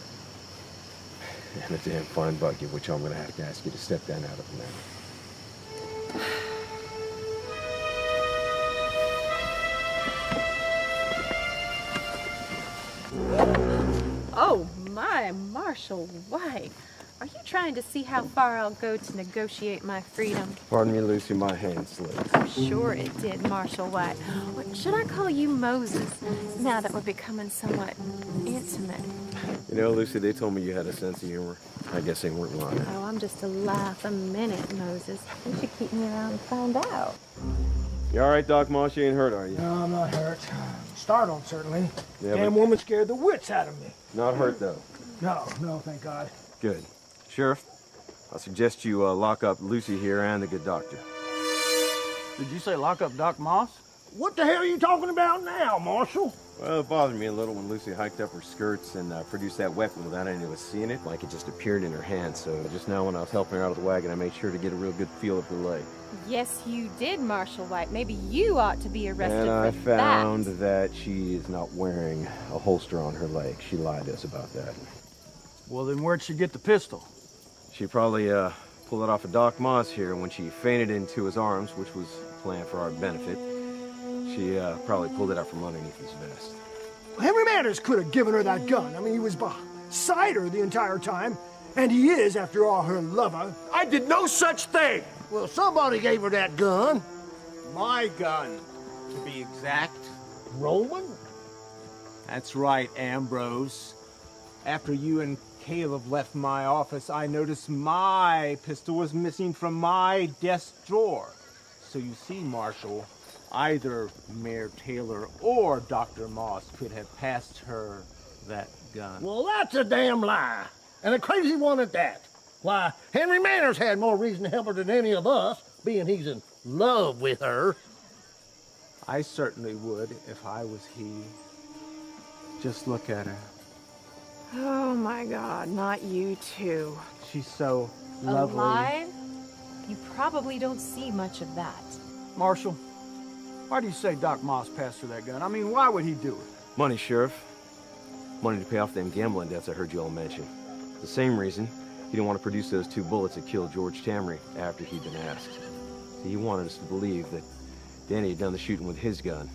U: And a damn fine buggy, which I'm going to have to ask you to step down out of now.
B: Oh my, Marshal White. Are you trying to see how far I'll go to negotiate my freedom?
U: Pardon me, Lucy, my hand slipped.
B: I'm sure it did, Marshal White. Or should I call you Moses, now that we're becoming somewhat intimate?
U: You know, Lucy, they told me you had a sense of humor. I guess they weren't lying.
B: Oh, I'm just a laugh a minute, Moses. You should keep me around to find out.
U: You all right, Doc Moss? You ain't hurt, are you?
D: No, I'm not hurt. Startled, certainly.
U: Yeah,
D: Damn
U: but
D: woman scared the wits out of me.
U: not hurt, though.
D: No, thank God.
U: Good. Sheriff, I suggest you lock up Lucy here and the good doctor.
F: Did you say lock up Doc Moss?
S: What the hell are you talking about now, Marshal?
U: Well, it bothered me a little when Lucy hiked up her skirts and produced that weapon without any of us seeing it, like it just appeared in her hand. So just now when I was helping her out of the wagon, I made sure to get a real good feel of her leg.
B: Yes, you did, Marshal White. Maybe you ought to be arrested
U: And I
B: for
U: found
B: that.
U: that she is not wearing a holster on her leg. She lied to us about that.
F: Well, then where'd she get the pistol?
U: She probably pulled it off of Doc Moss here when she fainted into his arms, which was planned for our benefit. She probably pulled it out from underneath his vest.
D: Henry Manners could have given her that gun. I mean, he was beside her the entire time. And he is, after all, her lover.
S: I did no such thing. Well, somebody gave her that gun.
A: My gun, to be exact.
S: Roman?
A: That's right, Ambrose. After you and Caleb left my office, I noticed my pistol was missing from my desk drawer. So you see, Marshal, either Mayor Taylor or Dr. Moss could have passed her that gun.
S: Well, that's a damn lie. And a crazy one at that. Why, Henry Manners had more reason to help her than any of us, being he's in love with her.
A: I certainly would if I was he. Just look at her.
B: Oh my God, not you too.
A: She's so lovely.
B: Alive? You probably don't see much of that.
F: Marshal, why do you say Doc Moss passed her that gun? I mean, why would he do it?
U: Money, Sheriff. Money to pay off them gambling debts I heard you all mention. The same reason he didn't want to produce those 2 bullets that killed George Tamry after he'd been asked. See, he wanted us to believe that Danny had done the shooting with his gun.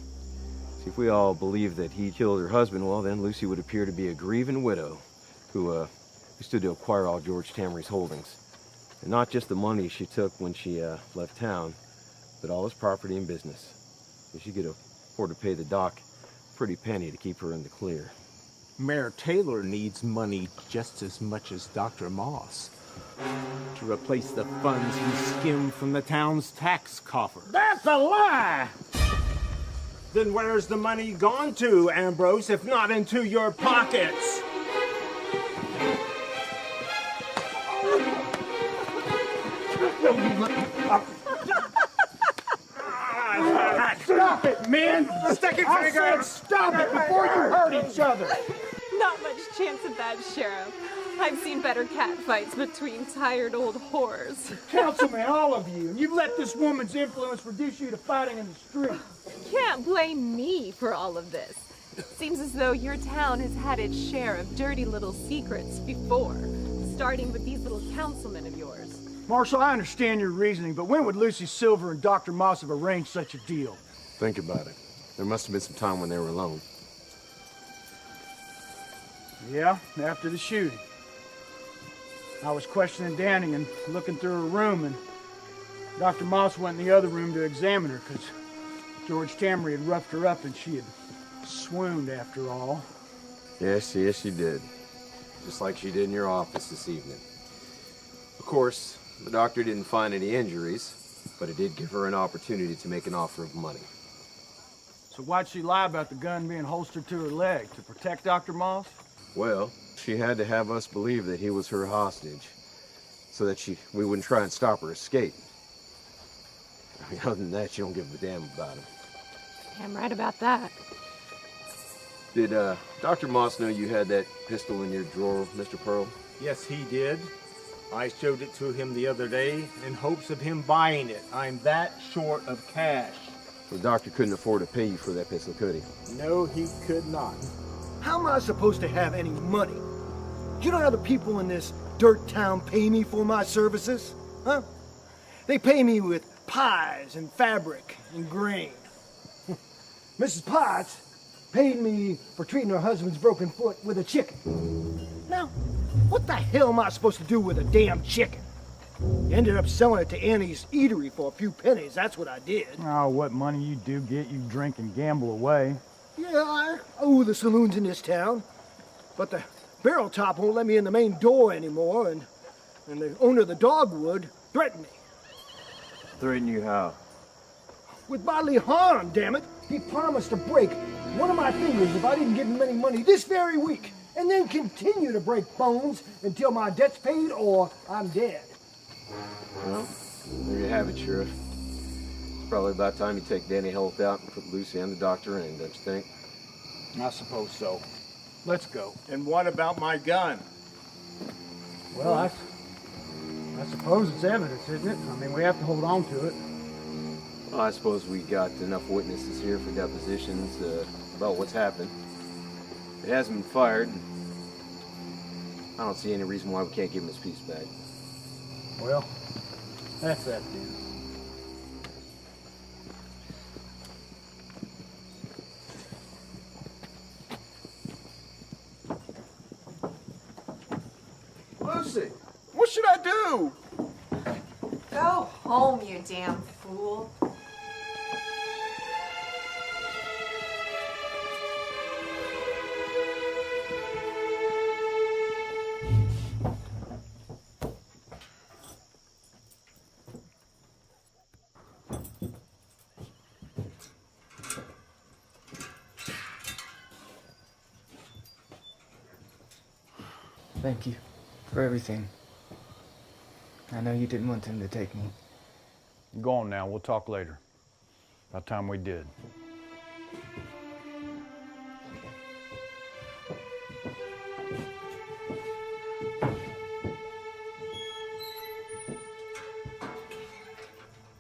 U: See, if we all believed that he killed her husband, well, then Lucy would appear to be a grieving widow who stood to acquire all George Tamry's holdings. And not just the money she took when she left town, but all his property and business. So she could afford to pay the doc a pretty penny to keep her in the clear.
A: Mayor Taylor needs money just as much as Dr. Moss to replace the funds he skimmed from the town's tax coffer.
S: That's a lie!
A: Then where's the money gone to, Ambrose, if not into your pockets?
D: Stop it, men!
A: Sticky
D: I
A: figure!
D: said stop it before you hurt each other!
P: Not much chance of that, Sheriff. I've seen better catfights between tired old whores.
D: Councilman, all of you, and you've let this woman's influence reduce you to fighting in the street.
P: Can't blame me for all of this. Seems as though your town has had its share of dirty little secrets before, starting with these little councilmen of yours.
D: Marshal, I understand your reasoning, but when would Lucy Silver and Dr. Moss have arranged such a deal?
U: Think about it. There must have been some time when they were alone.
D: Yeah, after the shooting. I was questioning Danny and looking through her room, and Dr. Moss went in the other room to examine her because George Tamry had roughed her up and she had swooned after all.
U: Yes, she did. Just like she did in your office this evening. Of course, the doctor didn't find any injuries, but it did give her an opportunity to make an offer of money.
F: So why'd she lie about the gun being holstered to her leg? To protect Dr. Moss?
U: Well, she had to have us believe that he was her hostage, so that we wouldn't try and stop her escape. I mean, other than that, she don't give a damn about him.
B: I'm right about that.
U: Did Dr. Moss know you had that pistol in your drawer, Mr. Pearl?
A: Yes, he did. I showed it to him the other day in hopes of him buying it. I'm that short of cash.
U: The doctor couldn't afford to pay you for that pistol, could he?
A: No, he could not.
D: How am I supposed to have any money? You know how the people in this dirt town pay me for my services? Huh? They pay me with pies and fabric and grain. Mrs. Potts paid me for treating her husband's broken foot with a chicken. Now, what the hell am I supposed to do with a damn chicken? Ended up selling it to Annie's eatery for a few pennies, that's what I did.
G: Oh, what money you do get, you drink and gamble away.
D: Yeah, I owe the saloons in this town, but the barrel top won't let me in the main door anymore, and the owner of the dogwood threatened me.
U: Threaten you how?
D: With bodily harm, damn it. He promised to break one of my fingers if I didn't give him any money this very week, and then continue to break bones until my debt's paid or I'm dead.
U: Well, there you have it, Sheriff. It's probably about time you take Danny Holt out and put Lucy and the doctor in, don't you think?
G: I suppose so. Let's go.
E: And what about my gun?
G: Well, I suppose it's evidence, isn't it? I mean, we have to hold on to it.
U: Well, I suppose we got enough witnesses here for depositions about what's happened. It hasn't been fired. I don't see any reason why we can't give him his piece back.
G: Well, that's that then.
E: Lucy, what should I do?
P: Go home, you damn fool.
I: Thank you for everything. I know you didn't want them to take me.
C: Go on now, we'll talk later. About time we did.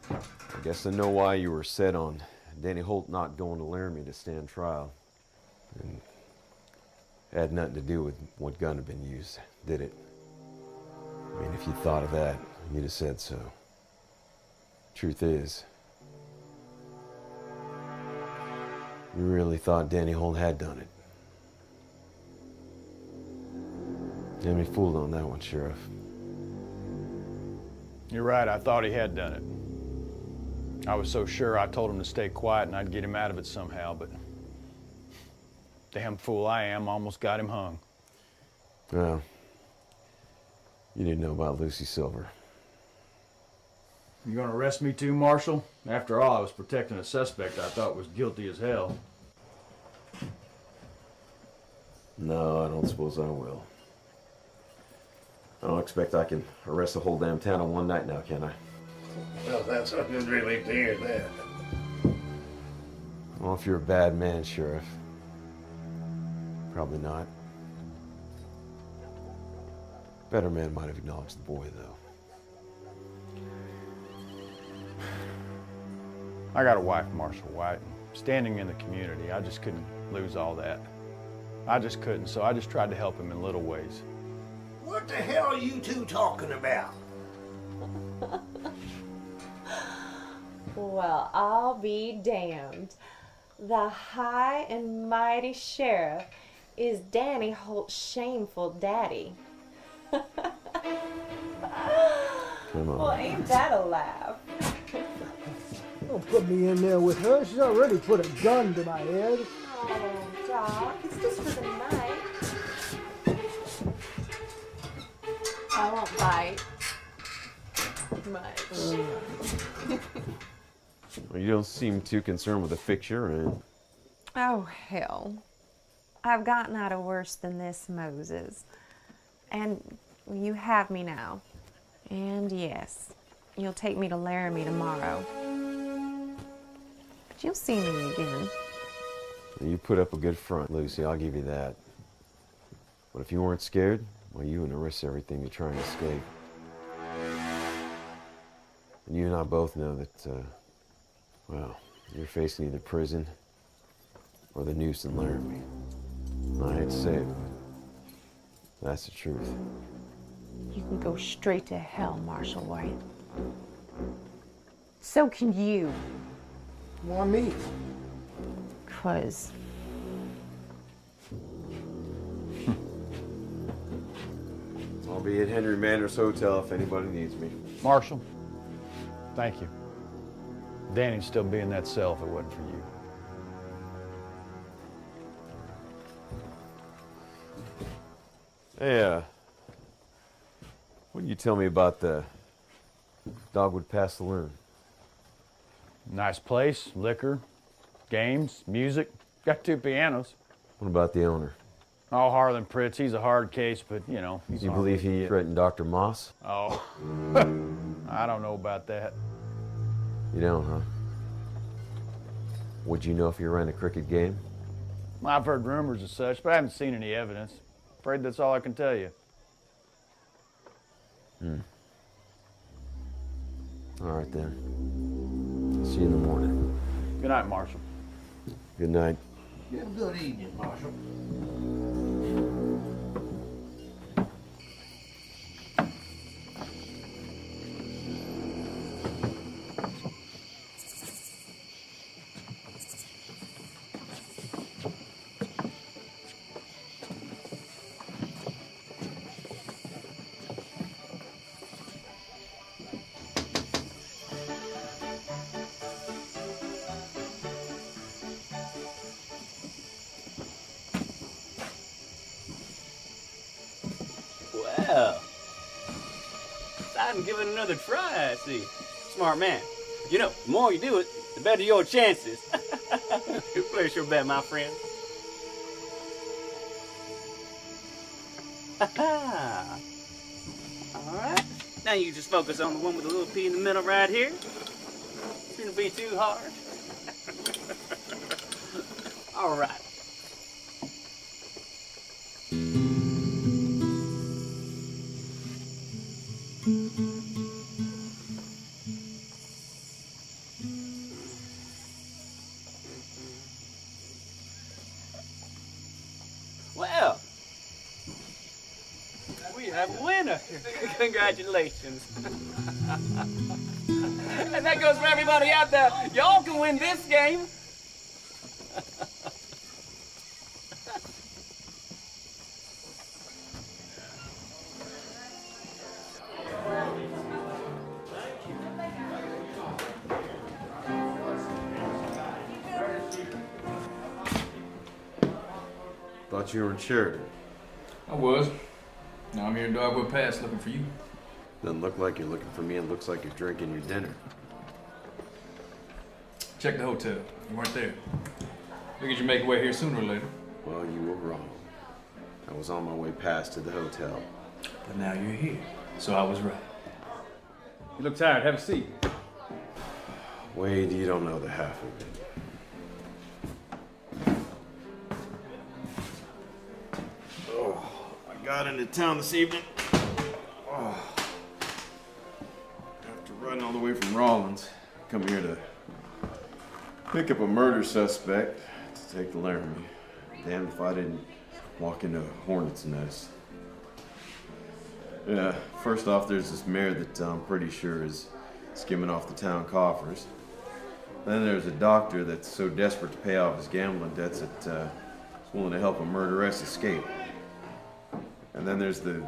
U: I guess I know why you were set on Danny Holt not going to Laramie to stand trial. And it had nothing to do with what gun had been used, did it? I mean, if you thought of that, you'd have said so. Truth is, you really thought Danny Holt had done it. You had me fooled on that one, Sheriff.
C: You're right, I thought he had done it. I was so sure I told him to stay quiet and I'd get him out of it somehow, but damn fool I am, almost got him hung.
U: Well, you didn't know about Lucy Silver.
C: You gonna arrest me too, Marshal? After all, I was protecting a suspect I thought was guilty as hell.
U: No, I don't suppose I will. I don't expect I can arrest the whole damn town in one night now, can I?
S: Well, that's a good relief to hear that.
U: Well, if you're a bad man, Sheriff. Probably not. Better man might have acknowledged the boy, though.
C: I got a wife, Marshal White. Standing in the community, I just couldn't lose all that. I just couldn't, so I just tried to help him in little ways.
S: What the hell are you two talking about?
B: Well, I'll be damned. The high and mighty sheriff is Danny Holt's shameful daddy.
U: Come on.
B: Well, ain't that a laugh?
D: Don't put me in there with her. She's already put a gun to my head.
B: Oh, Doc, it's just for the night. I won't bite much.
U: Well, you don't seem too concerned with the fixture, and
B: Oh, hell. I've gotten out of worse than this, Moses. And you have me now. And yes, you'll take me to Laramie tomorrow. But you'll see me again.
U: you put up a good front, Lucy. I'll give you that. But if you weren't scared, well, you wouldn't risk everything to try and escape. And you and I both know that, well, you're facing either prison or the noose in Laramie. I hate to say it, but that's the truth.
B: You can go straight to hell, Marshal White. So can you.
D: Why me?
B: 'Cause
U: I'll be at Henry Manor's Hotel if anybody needs me.
C: Marshal, thank you. Danny'd still be in that cell if it wasn't for you.
U: Hey, what can you tell me about the Dogwood Pass Saloon?
C: Nice place, liquor, games, music. Got 2 pianos.
U: What about the owner?
C: Oh, Harlan Pritz, he's a hard case, but, you know.
U: You believe he threatened Dr. Moss?
C: Oh, I don't know about that.
U: You don't, huh? Would you know if he ran a crooked game?
C: I've heard rumors as such, but I haven't seen any evidence. Afraid that's all I can tell you.
U: All right, then. See you in the morning.
C: Good night, Marshal.
U: Good night.
S: Have a good evening, Marshal.
Q: Well, deciding to give it another try, I see. Smart man. You know, the more you do it, the better your chances. Place your bet, my friend. Alright. Now you just focus on the one with the little P in the middle right here. Shouldn't be too hard. Alright. Well, we have a winner. Congratulations. And that goes for everybody out there. Y'all can win this game.
U: Thought you were in Sheridan.
J: I was. Now I'm here in Dogwood Pass looking for you.
U: Doesn't look like you're looking for me. It looks like you're drinking your dinner.
J: Check the hotel. You weren't there. Figured you'd make your way here sooner or later.
U: Well, you were wrong. I was on my way past to the hotel.
J: But now you're here, so I was right. You look tired. Have a seat.
U: Wade, you don't know the half of it. Oh, I got into town this evening. Oh, after riding all the way from Rawlins, come here to pick up a murder suspect to take to Laramie. Damned if I didn't walk into a hornet's nest. Yeah, first off, there's this mayor that I'm pretty sure is skimming off the town coffers. Then there's a doctor that's so desperate to pay off his gambling debts that he's willing to help a murderess escape. And then there's the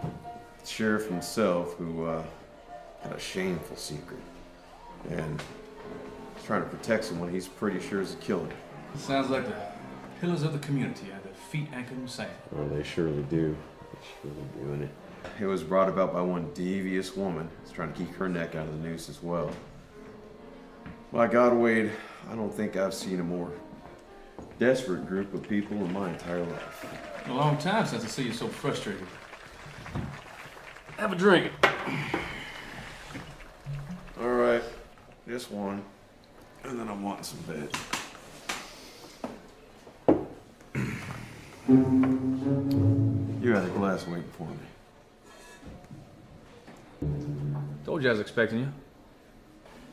U: sheriff himself who had a shameful secret. And he's trying to protect someone he's pretty sure is a killer.
J: Sounds like the pillars of the community have their feet anchored in sand.
U: Well, they surely do. They surely do, and it was brought about by one devious woman who's trying to keep her neck out of the noose as well. My God, Wade, I don't think I've seen a more desperate group of people in my entire life.
J: A long time since I see you so frustrated. Have a drink.
U: All right, just one, and then I'm wanting some bed. You had a glass waiting for me.
J: Told you I was expecting you.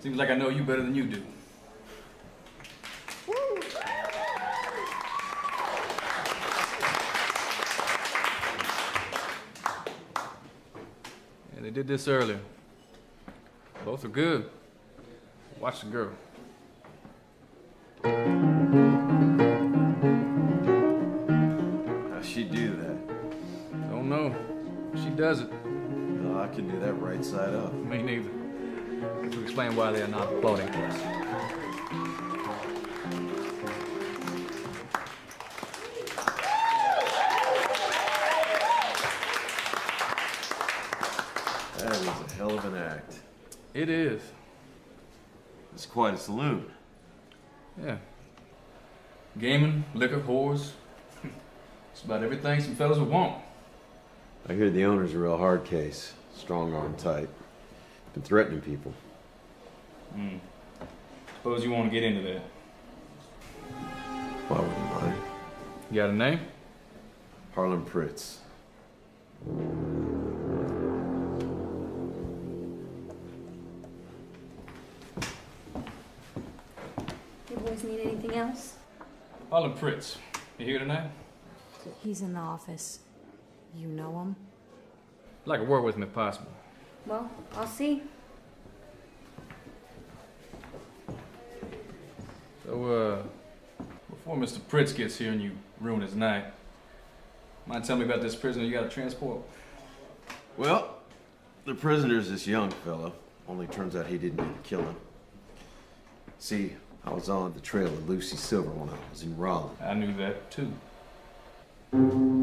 J: Seems like I know you better than you do. Yeah, they did this earlier. Both are good. Watch the girl.
N: How'd she do that?
J: Don't know. She does it.
N: No, I can do that right side up.
J: Me neither. To explain why they are not applauding us.
N: That was a hell of an act.
J: It is.
N: It's quite a saloon.
J: Yeah. Gaming, liquor, whores. It's about everything some fellas would want.
N: I hear the owner's a real hard case. Strong-arm type. Been threatening people.
J: Suppose you want to get into that.
N: Why wouldn't I?
J: You got a name?
N: Harlan Pritz.
M: You boys need anything else?
J: Harlan Pritz. You here tonight?
M: He's in the office. You know him?
J: I'd like a word with him if possible.
M: Well, I'll see.
J: So, before Mr. Pritz gets here and you ruin his night, mind telling me about this prisoner you got to transport?
N: Well, the prisoner's this young fella. Only turns out he didn't do the killing. See, I was on the trail of Lucy Silver when I was in Raleigh.
J: I knew that, too.
N: Oh.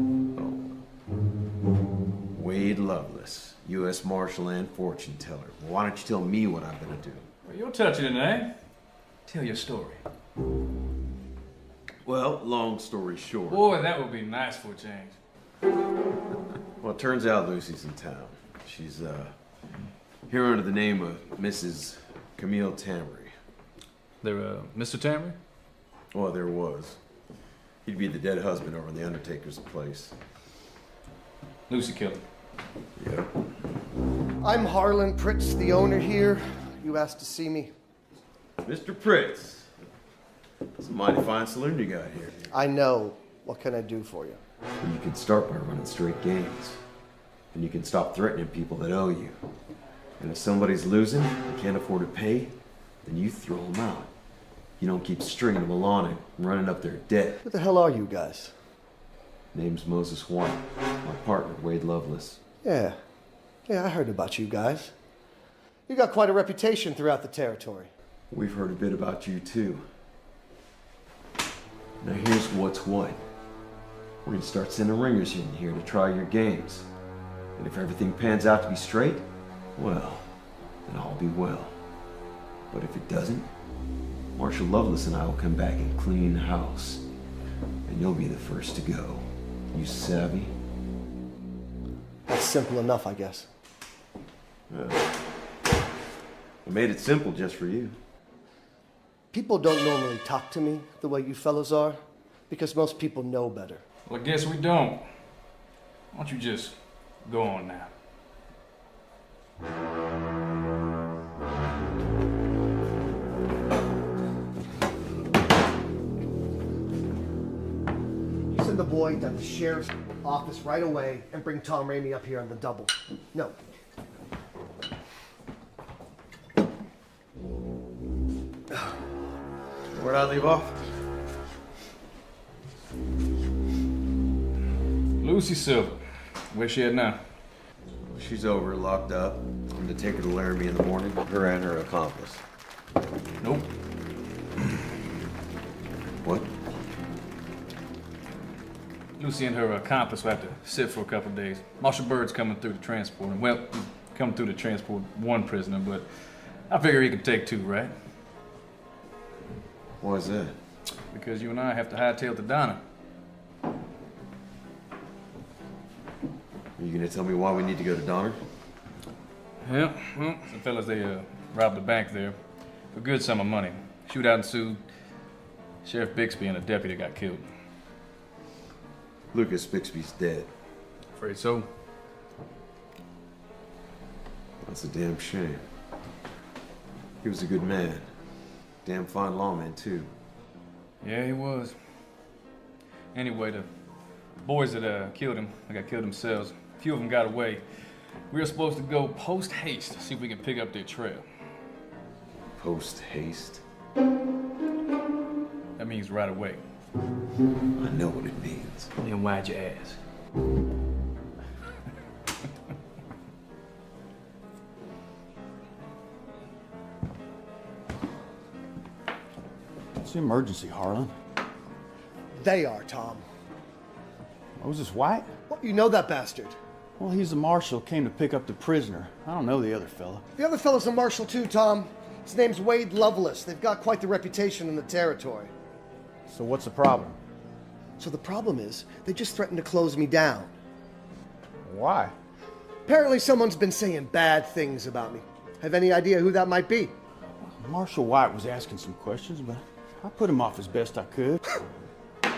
N: Wade Lovelace, U.S. Marshal and fortune teller. Well, why don't you tell me what I'm gonna do?
J: Well, you're touching it, eh? Tell your story.
N: Well, long story short.
J: Boy, that would be nice for a change.
N: Well, it turns out Lucy's in town. She's, here under the name of Mrs. Camille Tamry.
J: There, Mr. Tamry?
N: Well, there was. He'd be the dead husband over in the undertaker's place.
J: Lucy killed him.
N: Yep.
V: I'm Harlan Pritz, the owner here. You asked to see me.
N: Mr. Pritz. It's a mighty fine saloon you got here.
V: I know. What can I do for you?
N: You can start by running straight games. And you can stop threatening people that owe you. And if somebody's losing and can't afford to pay, then you throw them out. You don't keep stringing them along and running up their debt.
V: Who the hell are you guys?
N: Name's Moses White. My partner, Wade Lovelace.
V: Yeah, I heard about you guys. You got quite a reputation throughout the territory.
N: We've heard a bit about you, too. Now here's what's what. We're gonna start sending ringers in here to try your games. And if everything pans out to be straight, well, then all will be well. But if it doesn't, Marshal Lovelace and I will come back and clean house. And you'll be the first to go. You savvy?
V: That's simple enough, I guess.
N: I made it simple just for you.
V: People don't normally talk to me the way you fellows are, because most people know better.
J: Well, I guess we don't. Why don't you just go on now?
V: Send the boy to the sheriff's office right away and bring Tom Ramey up here on the double. No.
N: Where'd I leave off?
J: Lucy Silver. Where's she at now?
N: She's over, locked up. I'm gonna take her to Laramie in the morning, her and her accomplice.
J: Nope.
N: What?
J: Lucy and her accomplice will have to sit for a couple of days. Marshal Bird's coming through to transport him. Well, he's coming through to transport one prisoner, but I figure he can take two, right?
N: Why is that?
J: Because you and I have to hightail to Donna.
N: Are you gonna tell me why we need to go to Donner?
J: Yeah, well, some fellas, they robbed a bank there for a good sum of money. Shootout ensued. Sheriff Bixby and a deputy got killed.
N: Lucas Bixby's dead.
J: Afraid so.
N: That's a damn shame. He was a good man. Damn fine lawman, too.
J: Yeah, he was. Anyway, the boys that killed him, they got killed themselves. A few of them got away. We were supposed to go post-haste to see if we can pick up their trail.
N: Post-haste?
J: That means right away.
N: I know what it means.
J: Then why'd you ask?
C: What's the emergency, Harlan?
V: They are, Tom.
C: Was this White?
V: What, you know that bastard?
C: Well, he's the marshal, came to pick up the prisoner. I don't know the other fella.
V: The other fellow's a marshal too, Tom. His name's Wade Lovelace. They've got quite the reputation in the territory.
C: So what's the problem?
V: So the problem is, they just threatened to close me down.
C: Why?
V: Apparently someone's been saying bad things about me. Have any idea who that might be?
C: Marshal White was asking some questions, but I put him off as best I could.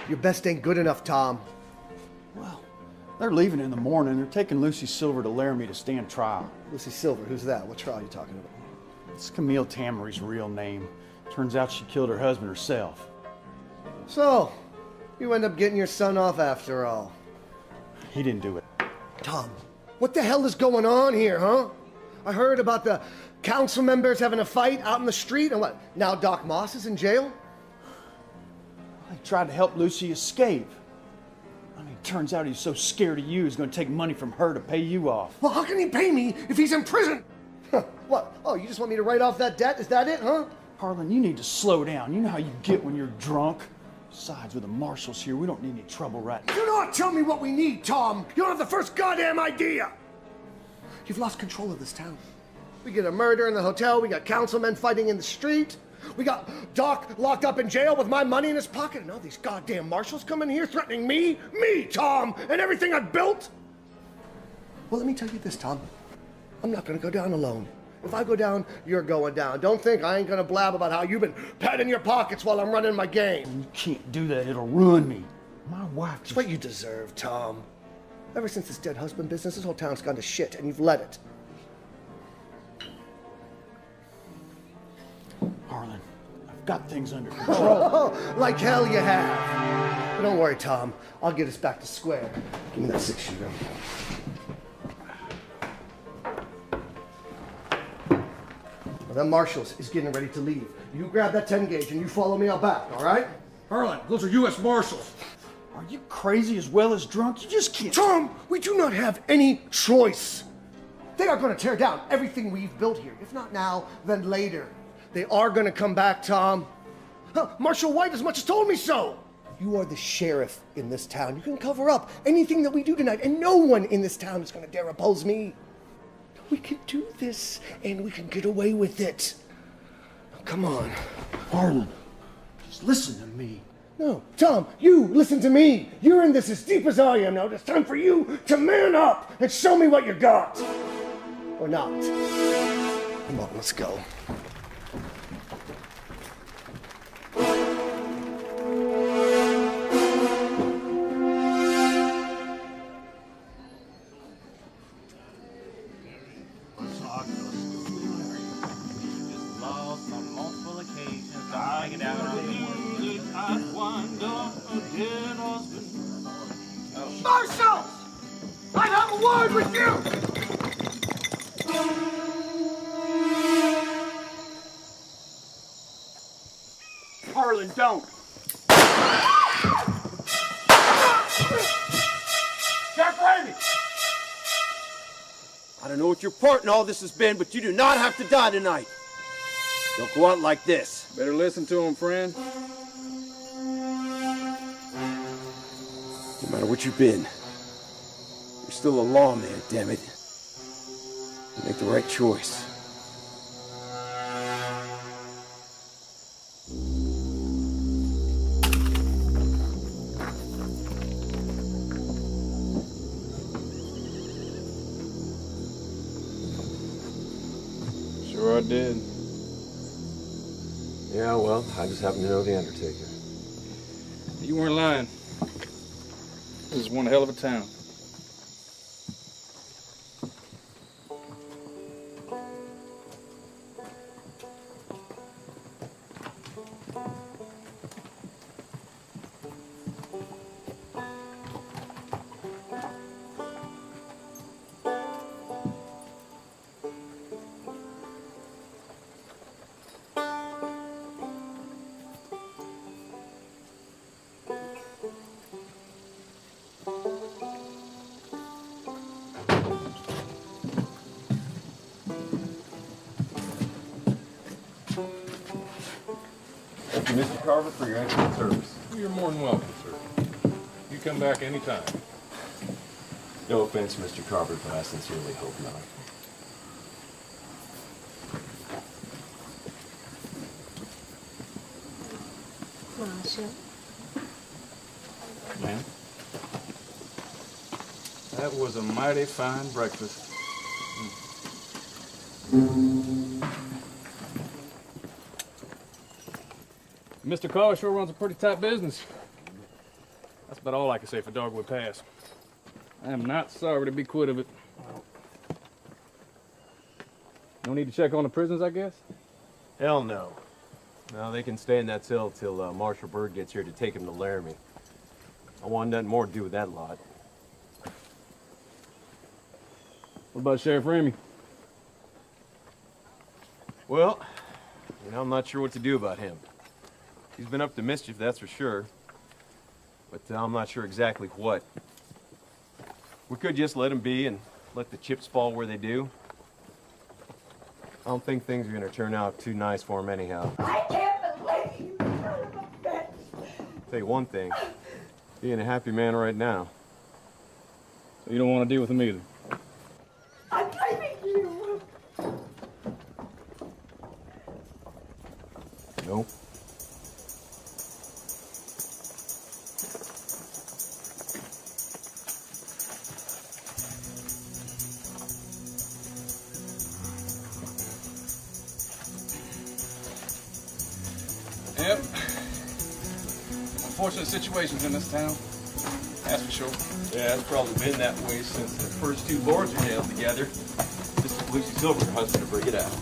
V: Your best ain't good enough, Tom.
C: Well, they're leaving in the morning. They're taking Lucy Silver to Laramie to stand trial.
V: Lucy Silver, who's that? What trial are you talking about?
C: It's Camille Tamery's real name. Turns out she killed her husband herself.
V: So, you end up getting your son off after all.
C: He didn't do it.
V: Tom, what the hell is going on here, huh? I heard about the council members having a fight out in the street, and what, now Doc Moss is in jail?
C: He tried to help Lucy escape. I mean, turns out he's so scared of you, he's going to take money from her to pay you off.
V: Well, how can he pay me if he's in prison? What? Oh, you just want me to write off that debt? Is that it, huh?
C: Harlan, you need to slow down. You know how you get when you're drunk. Besides, with the marshals here, we don't need any trouble right now.
V: Do not tell me what we need, Tom. You don't have the first goddamn idea. You've lost control of this town. We get a murder in the hotel. We got councilmen fighting in the street. We got Doc locked up in jail with my money in his pocket. And all these goddamn marshals come in here threatening me, Tom, and everything I've built. Well, let me tell you this, Tom. I'm not going to go down alone. If I go down, you're going down. Don't think I ain't going to blab about how you've been patting your pockets while I'm running my game.
C: You can't do that. It'll ruin me. My wife...
V: It's what you deserve, Tom. Ever since this dead husband business, this whole town's gone to shit, and you've let it.
C: Harlan, I've got things under control.
V: Like hell you have. But don't worry, Tom. I'll get us back to square. Give me that 6-shooter. Well, that Marshals is getting ready to leave. You grab that 10 gauge and you follow me out back, all right?
D: Harlan, those are U.S. Marshals.
C: Are you crazy as well as drunk? You just can't...
V: Tom, we do not have any choice. They are going to tear down everything we've built here. If not now, then later. They are going to come back, Tom. Marshal White as much as told me so. You are the sheriff in this town. You can cover up anything that we do tonight, and no one in this town is going to dare oppose me. We can do this, and we can get away with it. Now, come on.
C: Harlan, just listen to me.
V: No, Tom, you listen to me. You're in this as deep as I am now. It's time for you to man up and show me what you got. Or not. Come on, let's go.
D: Marshal! I have a word with you!
G: Harlan, don't!
D: Jack Randy!
K: I don't know what your part in all this has been, but you do not have to die tonight. Don't go out like this.
G: Better listen to him, friend.
K: No matter what you've been, you're still a lawman, damn it. You make the right choice.
G: Sure I did.
N: Yeah, well, I just happen to know the Undertaker.
J: You weren't lying. This is one hell of a town.
L: you, Mr. Carver, for your excellent service.
T: You're more than welcome, sir. You come back anytime.
N: No offense, Mr. Carver, but I sincerely hope not.
P: Marshall.
T: Ma'am? That was a mighty fine breakfast. Mr. Carver sure runs a pretty tight business. That's about all I can say for Dogwood Pass. I am not sorry to be quit of it. No need to check on the prisoners, I guess?
U: Hell no. No, they can stay in that cell till Marshal Bird gets here to take him to Laramie. I want nothing more to do with that lot.
T: What about Sheriff Ramey?
U: Well, I'm not sure what to do about him. He's been up to mischief, that's for sure. But I'm not sure exactly what. We could just let him be and let the chips fall where they do. I don't think things are going to turn out too nice for him anyhow.
W: I can't believe you.
U: Tell you one thing, he ain't a happy man right now.
T: So you don't want to deal with him either?
W: I'm blaming you.
U: Nope.
T: Yep. Unfortunate situations in this town. That's for sure.
N: Yeah, it's probably been that way since the first two boards were nailed together. Mr. Lucy Silver, her husband, to bring it out.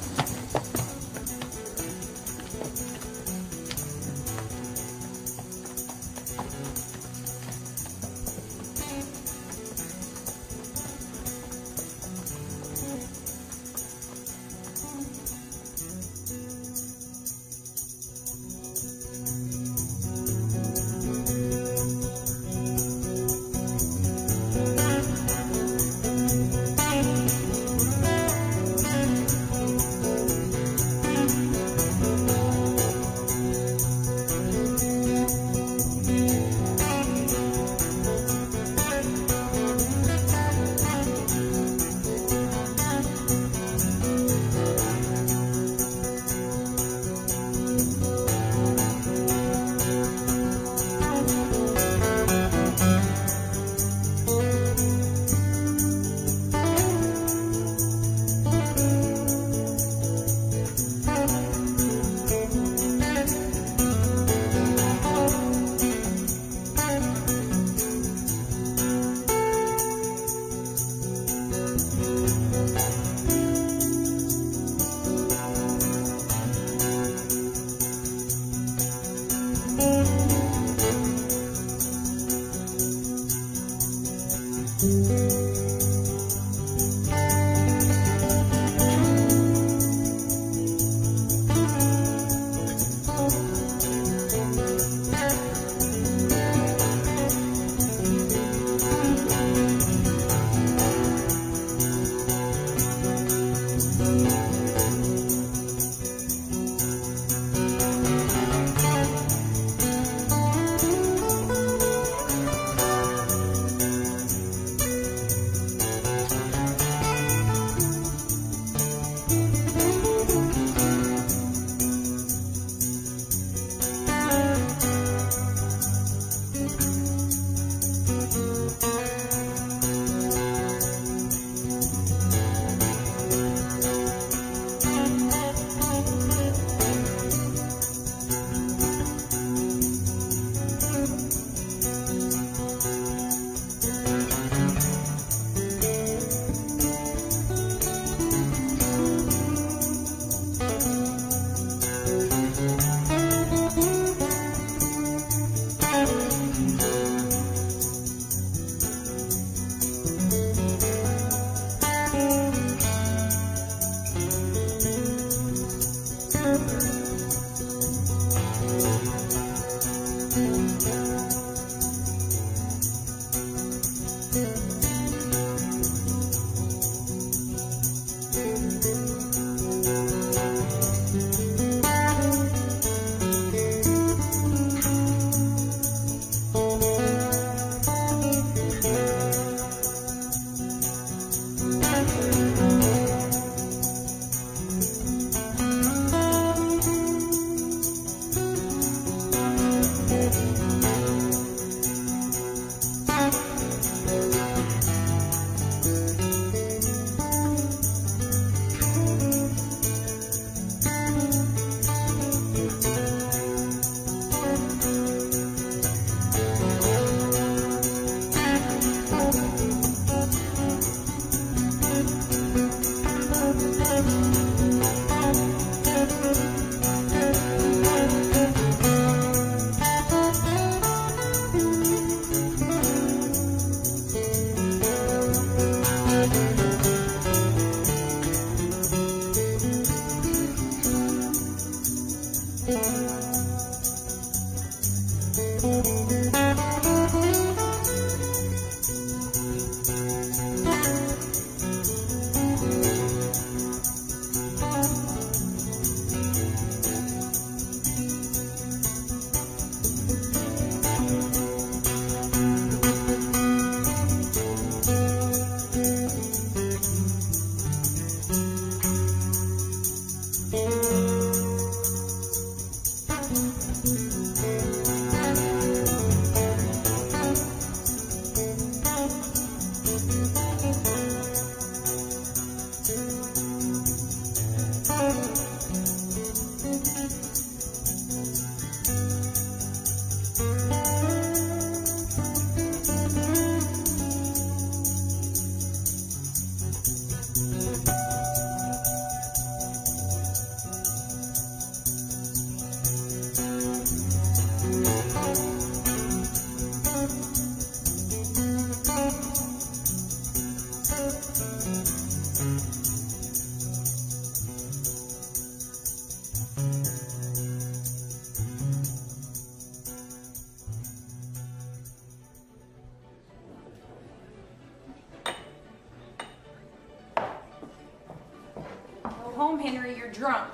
M: home, Henry. You're drunk.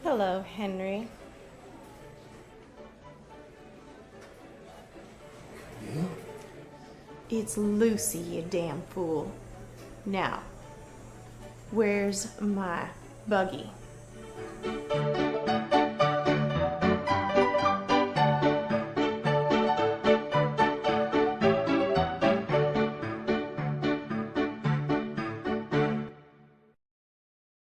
B: Hello, Henry. It's Lucy, you damn fool. Now, where's my buggy?